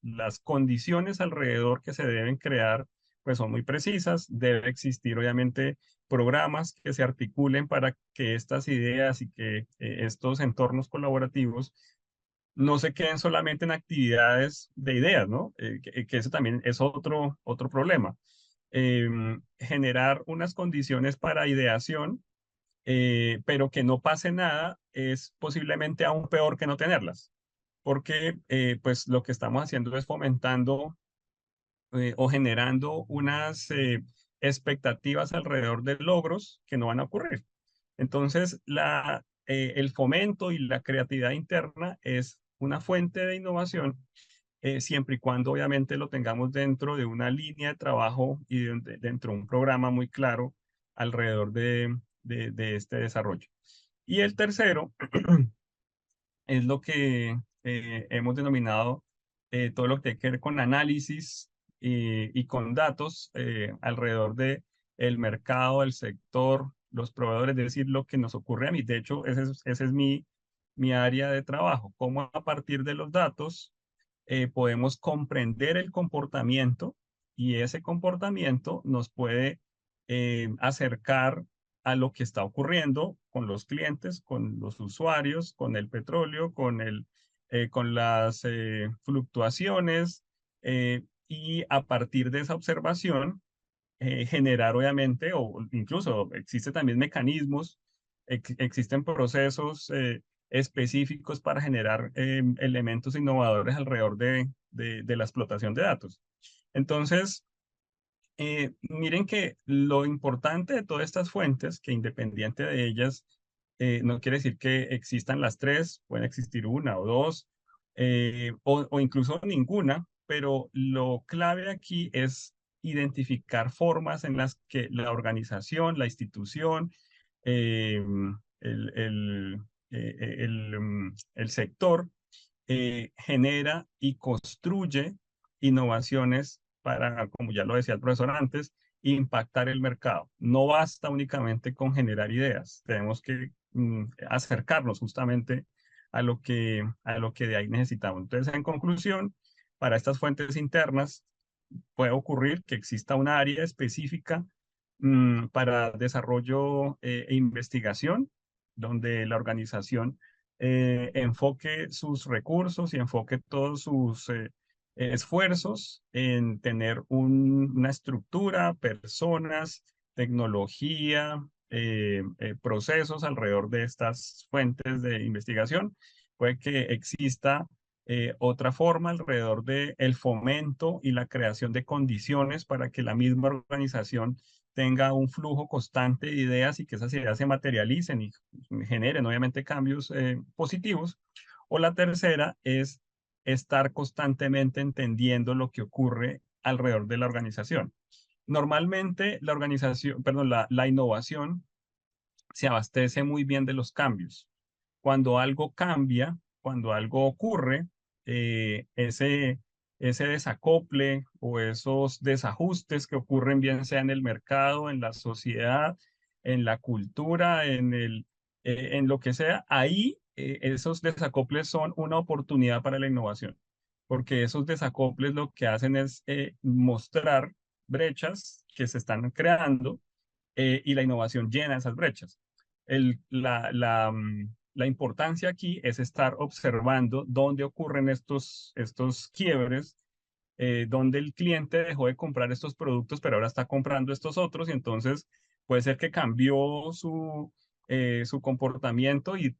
Las condiciones alrededor que se deben crear, pues son muy precisas. Debe existir, obviamente, programas que se articulen para que estas ideas y que estos entornos colaborativos no se queden solamente en actividades de ideas, ¿no? Que eso también es otro problema. Generar unas condiciones para ideación, pero que no pase nada, es posiblemente aún peor que no tenerlas, porque pues lo que estamos haciendo es fomentando o generando unas expectativas alrededor de logros que no van a ocurrir. Entonces, el fomento y la creatividad interna es una fuente de innovación, siempre y cuando obviamente lo tengamos dentro de una línea de trabajo y dentro de un programa muy claro alrededor de este desarrollo. Y el tercero es lo que hemos denominado todo lo que tiene que ver con análisis y con datos alrededor de el mercado, el sector, los proveedores, es decir, lo que nos ocurre a mí. De hecho, ese es mi área de trabajo, cómo a partir de los datos podemos comprender el comportamiento y ese comportamiento nos puede acercar a lo que está ocurriendo con los clientes, con los usuarios, con el petróleo, con las fluctuaciones y a partir de esa observación generar obviamente, o incluso existen también mecanismos, existen procesos específicos para generar elementos innovadores alrededor de la explotación de datos. Entonces, miren que lo importante de todas estas fuentes, que independiente de ellas, no quiere decir que existan las tres, pueden existir una o dos, o incluso ninguna, pero lo clave aquí es identificar formas en las que la organización, la institución, eh, el, el, el sector genera y construye innovaciones para, como ya lo decía el profesor antes, impactar el mercado. No basta únicamente con generar ideas, tenemos que acercarnos justamente a lo que de ahí necesitamos. Entonces, en conclusión, para estas fuentes internas puede ocurrir que exista una área específica para desarrollo e investigación, donde la organización enfoque sus recursos y enfoque todos sus esfuerzos en tener una estructura, personas, tecnología, procesos alrededor de estas fuentes de investigación. Puede que exista otra forma alrededor de el fomento y la creación de condiciones para que la misma organización tenga un flujo constante de ideas y que esas ideas se materialicen y generen obviamente cambios positivos. O la tercera es estar constantemente entendiendo lo que ocurre alrededor de la organización. Normalmente la organización, perdón, la innovación se abastece muy bien de los cambios. Cuando algo cambia, cuando algo ocurre, ese desacople o esos desajustes que ocurren bien sea en el mercado, en la sociedad, en la cultura, en lo que sea, ahí esos desacoples son una oportunidad para la innovación, porque esos desacoples lo que hacen es mostrar brechas que se están creando y la innovación llena esas brechas. La importancia aquí es estar observando dónde ocurren estos quiebres, donde el cliente dejó de comprar estos productos, pero ahora está comprando estos otros, y entonces puede ser que cambió su comportamiento y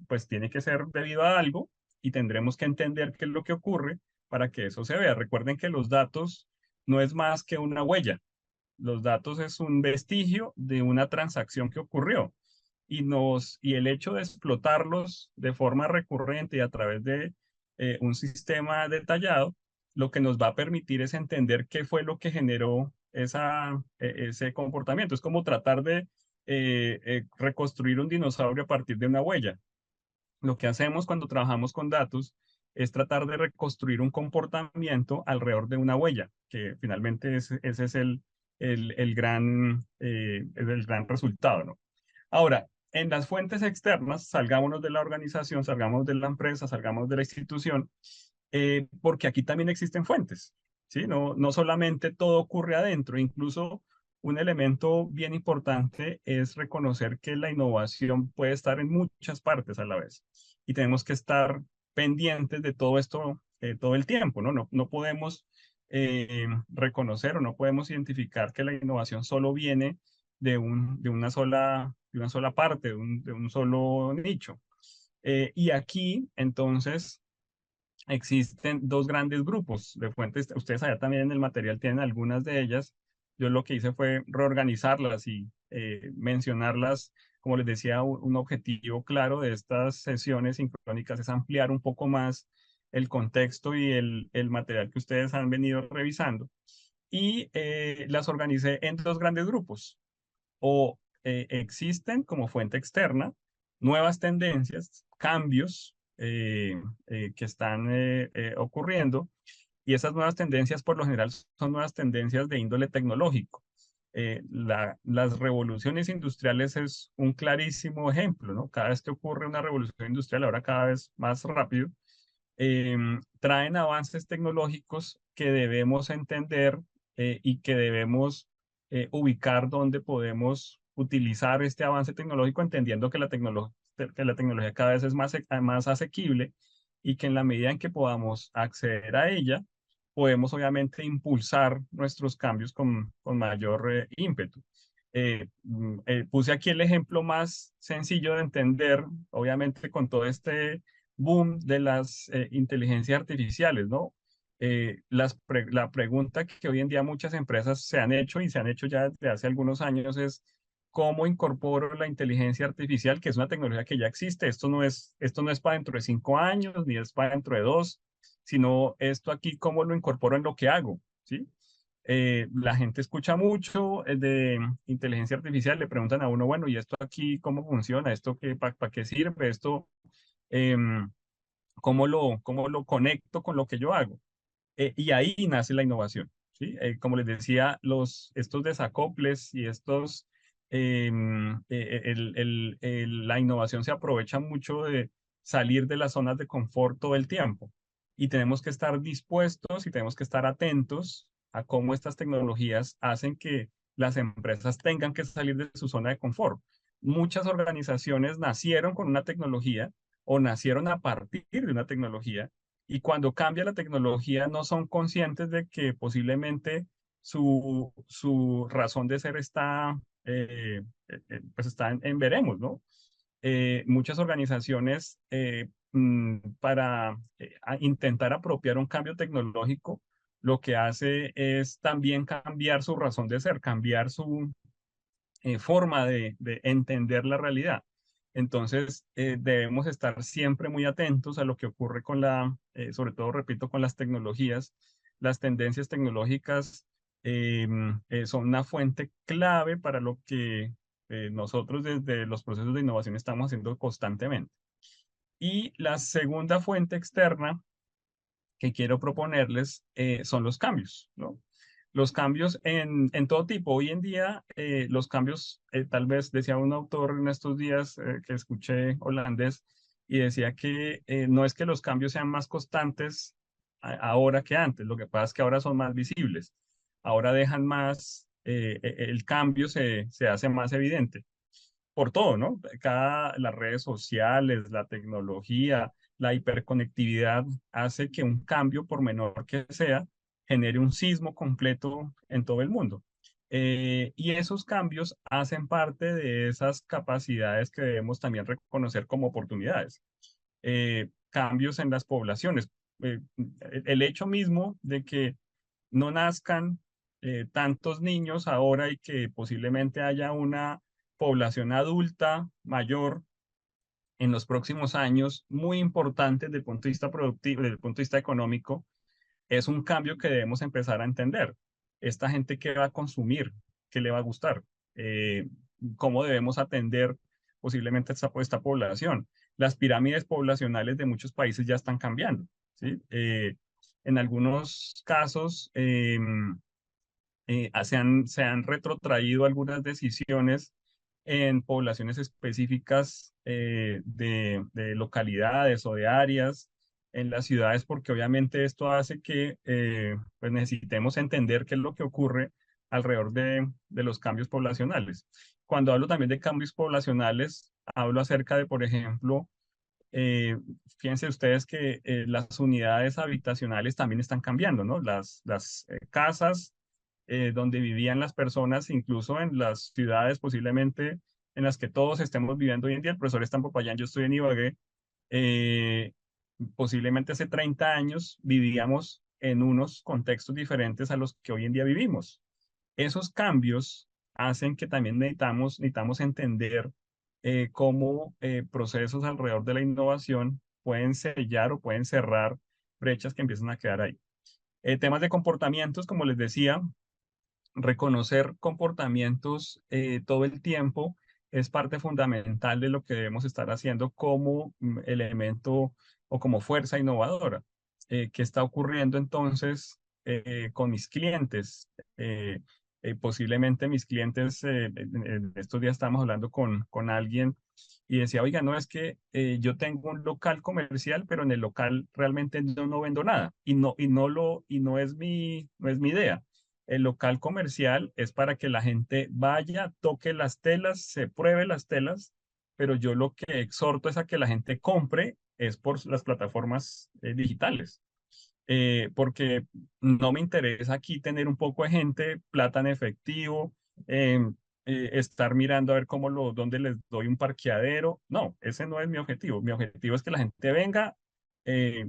pues tiene que ser debido a algo, y tendremos que entender qué es lo que ocurre para que eso se vea. Recuerden que los datos no es más que una huella. Los datos es un vestigio de una transacción que ocurrió y el hecho de explotarlos de forma recurrente y a través de un sistema detallado, lo que nos va a permitir es entender qué fue lo que generó ese comportamiento. Es como tratar de reconstruir un dinosaurio a partir de una huella. Lo que hacemos cuando trabajamos con datos es tratar de reconstruir un comportamiento alrededor de una huella, que finalmente ese es es el gran resultado, ¿no? Ahora, en las fuentes externas, salgámonos de la organización, salgamos de la empresa, salgamos de la institución, porque aquí también existen fuentes, ¿sí? No solamente todo ocurre adentro, incluso un elemento bien importante es reconocer que la innovación puede estar en muchas partes a la vez y tenemos que estar pendientes de todo esto todo el tiempo, ¿no? No podemos reconocer o no podemos identificar que la innovación solo viene de una sola parte, de un solo nicho. Y aquí, entonces, existen dos grandes grupos de fuentes. Ustedes allá también en el material tienen algunas de ellas. Yo lo que hice fue reorganizarlas y mencionarlas. Como les decía, un objetivo claro de estas sesiones sincrónicas es ampliar un poco más el contexto y el material que ustedes han venido revisando. Y las organicé en dos grandes grupos o existen como fuente externa nuevas tendencias, cambios que están ocurriendo y esas nuevas tendencias por lo general son nuevas tendencias de índole tecnológico. Las revoluciones industriales es un clarísimo ejemplo, ¿no? Cada vez que ocurre una revolución industrial, ahora cada vez más rápido, traen avances tecnológicos que debemos entender y que debemos ubicar donde podemos utilizar este avance tecnológico, entendiendo que que la tecnología cada vez es más asequible y que en la medida en que podamos acceder a ella, podemos obviamente impulsar nuestros cambios con mayor ímpetu. Puse aquí el ejemplo más sencillo de entender, obviamente con todo este boom de las inteligencias artificiales, ¿no? La pregunta que hoy en día muchas empresas se han hecho y se han hecho ya desde hace algunos años es, ¿cómo incorporo la inteligencia artificial, que es una tecnología que ya existe? Esto no es para dentro de 5 años, ni es para dentro de 2, sino esto aquí, ¿cómo lo incorporo en lo que hago? ¿Sí? La gente escucha mucho de inteligencia artificial, le preguntan a uno, bueno, ¿y esto aquí cómo funciona? ¿Esto qué, para qué sirve? ¿Esto em, cómo lo conecto con lo que yo hago? Y ahí nace la innovación, ¿sí? Como les decía, estos desacoples y la innovación se aprovecha mucho de salir de las zonas de confort todo el tiempo. Y tenemos que estar dispuestos y tenemos que estar atentos a cómo estas tecnologías hacen que las empresas tengan que salir de su zona de confort. Muchas organizaciones nacieron con una tecnología o nacieron a partir de una tecnología y cuando cambia la tecnología no son conscientes de que posiblemente su razón de ser pues está en veremos, ¿no? Muchas organizaciones para intentar apropiar un cambio tecnológico, lo que hace es también cambiar su razón de ser, cambiar su forma de entender la realidad. Entonces, debemos estar siempre muy atentos a lo que ocurre sobre todo, repito, con las tecnologías. Las tendencias tecnológicas son una fuente clave para lo que nosotros desde los procesos de innovación estamos haciendo constantemente. Y la segunda fuente externa que quiero proponerles son los cambios, ¿no? Los cambios en todo tipo. Hoy en día, los cambios, tal vez decía un autor en estos días que escuché holandés y decía que no es que los cambios sean más constantes ahora que antes, lo que pasa es que ahora son más visibles, ahora dejan más, el cambio se hace más evidente por todo, ¿no? Las redes sociales, la tecnología, la hiperconectividad hace que un cambio, por menor que sea, genere un sismo completo en todo el mundo. Y esos cambios hacen parte de esas capacidades que debemos también reconocer como oportunidades. Cambios en las poblaciones. El hecho mismo de que no nazcan tantos niños ahora y que posiblemente haya una población adulta mayor en los próximos años muy importante desde el punto de vista productivo, desde el punto de vista económico, es un cambio que debemos empezar a entender. Esta gente qué va a consumir, qué le va a gustar, eh, cómo debemos atender posiblemente esta población. Las pirámides poblacionales de muchos países ya están cambiando. ¿sí? En algunos casos se han retrotraído algunas decisiones en poblaciones específicas de localidades o de áreas en las ciudades, porque obviamente esto hace que pues necesitemos entender qué es lo que ocurre alrededor de los cambios poblacionales. Cuando hablo también de cambios poblacionales, hablo acerca de, por ejemplo, eh, fíjense ustedes que las unidades habitacionales también están cambiando, ¿no? Las casas donde vivían las personas, incluso en las ciudades posiblemente en las que todos estemos viviendo hoy en día. El profesor está en Popayán, yo estoy en Ibagué. eh, Posiblemente hace 30 años vivíamos en unos contextos diferentes a los que hoy en día vivimos. Esos cambios hacen que también necesitamos entender cómo procesos alrededor de la innovación pueden sellar o pueden cerrar brechas que empiezan a quedar ahí. Temas de comportamientos, como les decía, reconocer comportamientos todo el tiempo es parte fundamental de lo que debemos estar haciendo como elemento o como fuerza innovadora. ¿Qué está ocurriendo entonces con mis clientes? Posiblemente mis clientes, en estos días estábamos hablando con alguien y decía, oiga, no es que yo tengo un local comercial, pero en el local realmente no vendo nada y no es mi idea. El local comercial es para que la gente vaya, toque las telas, se pruebe las telas, pero yo lo que exhorto es a que la gente compre es por las plataformas digitales. Porque no me interesa aquí tener un poco de gente, plata en efectivo, em, estar mirando a ver dónde les doy un parqueadero. No, ese no es mi objetivo. Mi objetivo es que la gente venga,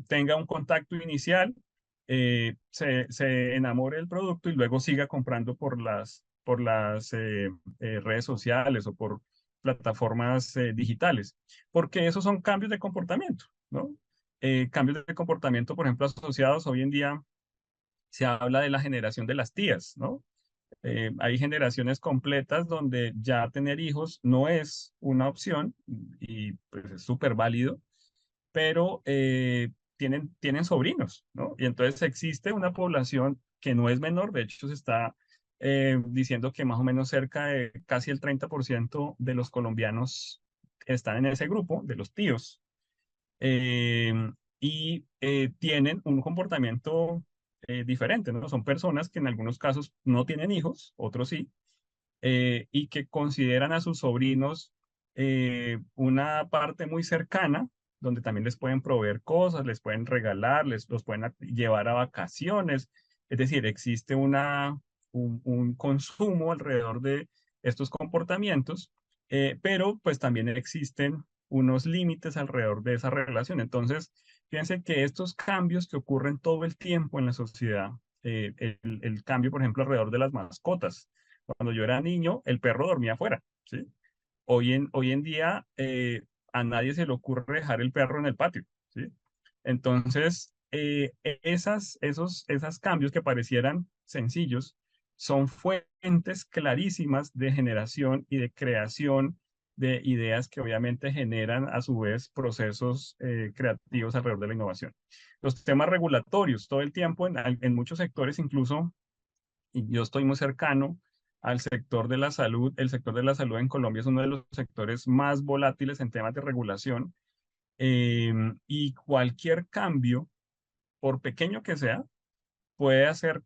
tenga un contacto inicial, se enamore del producto y luego siga comprando por las redes sociales o por plataformas digitales, porque esos son cambios de comportamiento, ¿no? Cambios de comportamiento, por ejemplo, asociados hoy en día, se habla de la generación de las tías, ¿no? Hay generaciones completas donde ya tener hijos no es una opción y pues es súper válido, pero tienen sobrinos, ¿no? Y entonces existe una población que no es menor, de hecho se está diciendo que más o menos cerca de casi el 30% de los colombianos están en ese grupo, de los tíos, eh, y tienen un comportamiento diferente, ¿no? Son personas que en algunos casos no tienen hijos, otros sí, y que consideran a sus sobrinos una parte muy cercana, donde también les pueden proveer cosas, les pueden regalar, los pueden llevar a vacaciones. Es decir, existe un consumo alrededor de estos comportamientos, pero pues también existen unos límites alrededor de esa relación. Entonces, fíjense que estos cambios que ocurren todo el tiempo en la sociedad, el cambio, por ejemplo, alrededor de las mascotas. Cuando yo era niño, el perro dormía afuera, ¿sí? Hoy en día a nadie se le ocurre dejar el perro en el patio, ¿sí? Entonces, esos cambios que parecieran sencillos son fuentes clarísimas de generación y de creación de ideas que obviamente generan a su vez procesos creativos alrededor de la innovación. Los temas regulatorios, todo el tiempo en muchos sectores incluso y yo estoy muy cercano al sector de la salud. El sector de la salud en Colombia es uno de los sectores más volátiles en temas de regulación y cualquier cambio, por pequeño que sea, puede hacer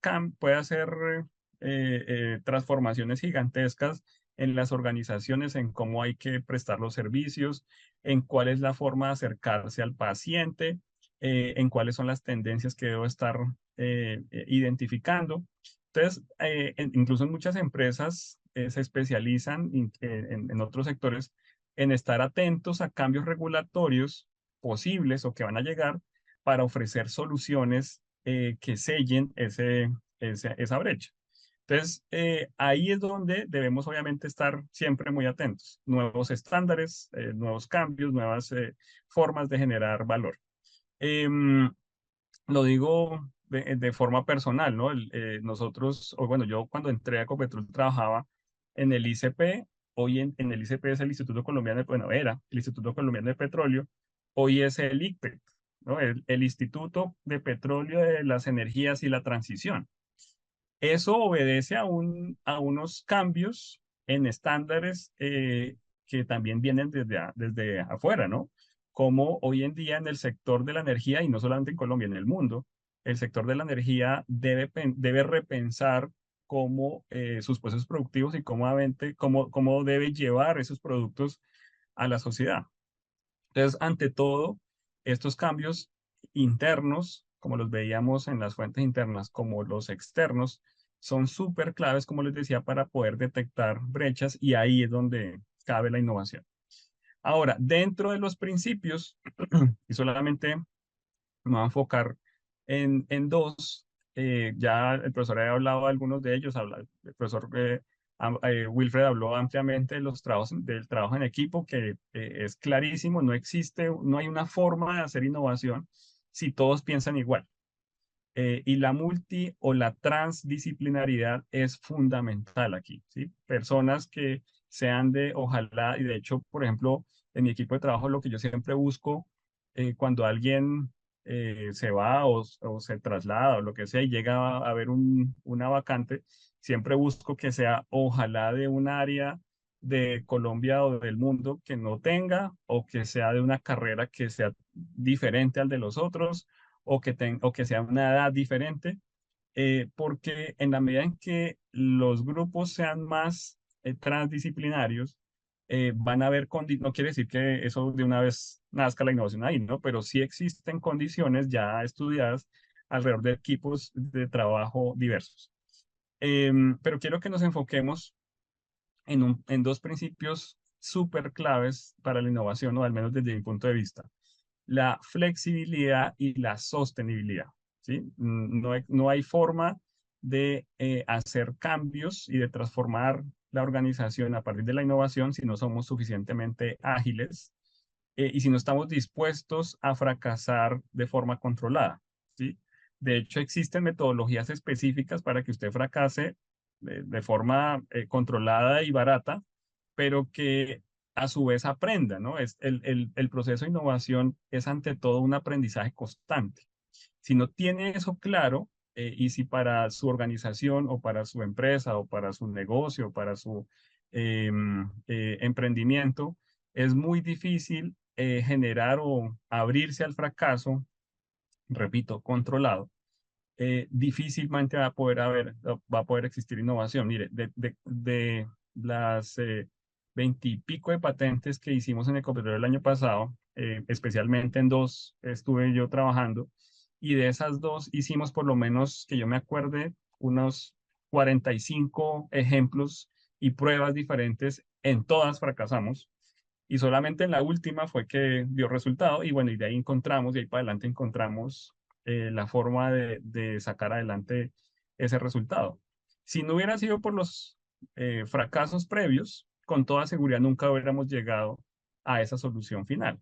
transformaciones gigantescas en las organizaciones, en cómo hay que prestar los servicios, en cuál es la forma de acercarse al paciente, en cuáles son las tendencias que debo estar identificando. Entonces, incluso en muchas empresas se especializan en otros sectores en estar atentos a cambios regulatorios posibles o que van a llegar para ofrecer soluciones que sellen esa brecha. Entonces, ahí es donde debemos obviamente estar siempre muy atentos. Nuevos estándares, nuevos cambios, nuevas formas de generar valor. Em, lo digo de forma personal, ¿no? Nosotros, o bueno, yo cuando entré a Ecopetrol trabajaba en el ICP, hoy en el ICP es el Instituto Colombiano, bueno, era el Instituto Colombiano de Petróleo, hoy es el ICPET. ¿no? El Instituto de Petróleo de las Energías y la Transición. Eso obedece a unos cambios en estándares que también vienen desde afuera, ¿no? Como hoy en día en el sector de la energía, y no solamente en Colombia, en el mundo, el sector de la energía debe repensar cómo sus procesos productivos y cómo debe llevar esos productos a la sociedad. Entonces, ante todo, estos cambios internos, como los veíamos en las fuentes internas, como los externos, son súper claves, como les decía, para poder detectar brechas y ahí es donde cabe la innovación. Ahora, dentro de los principios, y solamente me voy a enfocar en dos. Ya el profesor ha hablado de algunos de ellos. El profesor Wilfred habló ampliamente de los trabajos, del trabajo en equipo, que es clarísimo. No existe, no hay una forma de hacer innovación si todos piensan igual. Y la multi o la transdisciplinaridad es fundamental aquí, ¿sí? Personas que sean ojalá, y de hecho, por ejemplo, en mi equipo de trabajo, lo que yo siempre busco cuando alguien se va o se traslada o lo que sea y llega a haber una vacante, siempre busco que sea ojalá de un área de Colombia o del mundo que no tenga o que sea de una carrera que sea diferente al de los otros o que sea una edad diferente, porque en la medida en que los grupos sean más transdisciplinarios, van a haber condiciones, no quiere decir que eso de una vez nazca la innovación ahí, ¿no? Pero sí existen condiciones ya estudiadas alrededor de equipos de trabajo diversos. Pero quiero que nos enfoquemos en dos principios súper claves para la innovación, o al menos desde mi punto de vista: la flexibilidad y la sostenibilidad, ¿sí? No hay forma de hacer cambios y de transformar la organización a partir de la innovación si no somos suficientemente ágiles y si no estamos dispuestos a fracasar de forma controlada, ¿sí? De hecho, existen metodologías específicas para que usted fracase de forma controlada y barata, pero que a su vez aprenda, ¿no? El proceso de innovación es ante todo un aprendizaje constante. Si no tiene eso claro, y si para su organización o para su empresa o para su negocio o para su emprendimiento es muy difícil generar o abrirse al fracaso, repito, controlado, difícilmente va a poder existir innovación. Mire, de las 20 y pico de patentes que hicimos en Ecopetrol el año pasado, especialmente en dos estuve yo trabajando, y de esas dos hicimos por lo menos, que yo me acuerde, unos 45 ejemplos y pruebas diferentes. En todas fracasamos. Y solamente en la última fue que dio resultado y bueno, y de ahí encontramos, y ahí para adelante encontramos la forma de sacar adelante ese resultado. Si no hubiera sido por los fracasos previos, con toda seguridad nunca hubiéramos llegado a esa solución final.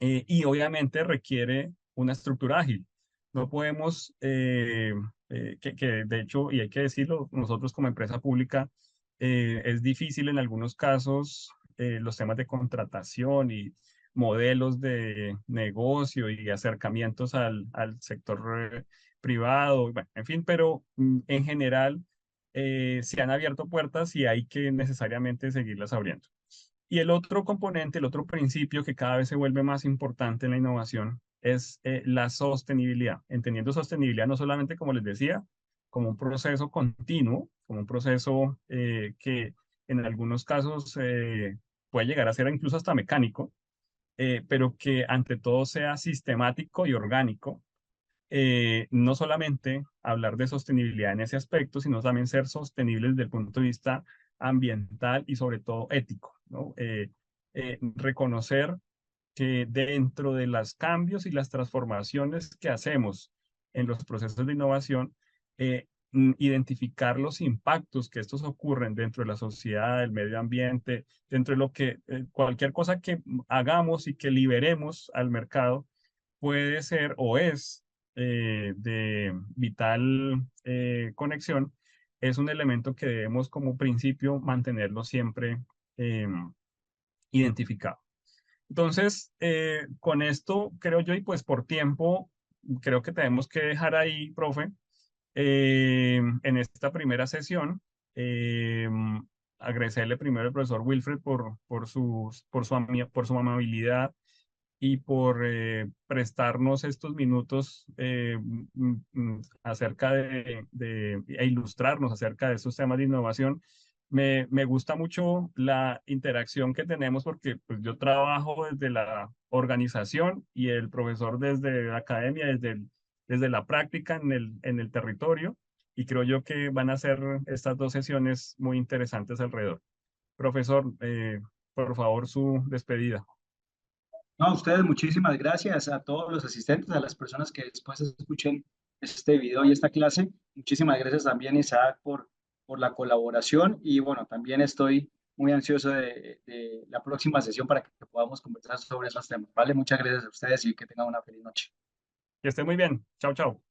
Y obviamente requiere una estructura ágil. No podemos, que de hecho, y hay que decirlo, nosotros como empresa pública, es difícil en algunos casos los temas de contratación y modelos de negocio y acercamientos al sector privado, bueno, en fin, pero en general se han abierto puertas y hay que necesariamente seguirlas abriendo. Y el otro componente, el otro principio que cada vez se vuelve más importante en la innovación es la sostenibilidad. Entendiendo sostenibilidad no solamente, como les decía, como un proceso continuo, como un proceso que en algunos casos puede llegar a ser incluso hasta mecánico, pero que ante todo sea sistemático y orgánico. No solamente hablar de sostenibilidad en ese aspecto, sino también ser sostenible desde el punto de vista ambiental y sobre todo ético, ¿no? Reconocer que dentro de los cambios y las transformaciones que hacemos en los procesos de innovación, identificar los impactos que estos ocurren dentro de la sociedad, del medio ambiente, dentro de lo que cualquier cosa que hagamos y que liberemos al mercado puede ser o es de vital conexión, es un elemento que debemos como principio mantenerlo siempre identificado. Entonces, con esto creo yo, y pues por tiempo, creo que tenemos que dejar ahí, profe, en esta primera sesión. Eh, Agradecerle primero al profesor Wilfred por su amabilidad y por prestarnos estos minutos acerca e ilustrarnos acerca de estos temas de innovación. Me gusta mucho la interacción que tenemos porque pues, yo trabajo desde la organización y el profesor desde la academia, desde la práctica en el territorio, y creo yo que van a ser estas dos sesiones muy interesantes alrededor. Profesor, por favor, su despedida. No, a ustedes muchísimas gracias, a todos los asistentes, a las personas que después escuchen este video y esta clase. Muchísimas gracias también, Isaac, por la colaboración y bueno, también estoy muy ansioso de la próxima sesión para que podamos conversar sobre esos temas. Vale, muchas gracias a ustedes y que tengan una feliz noche. Que esté muy bien. Chao, chao.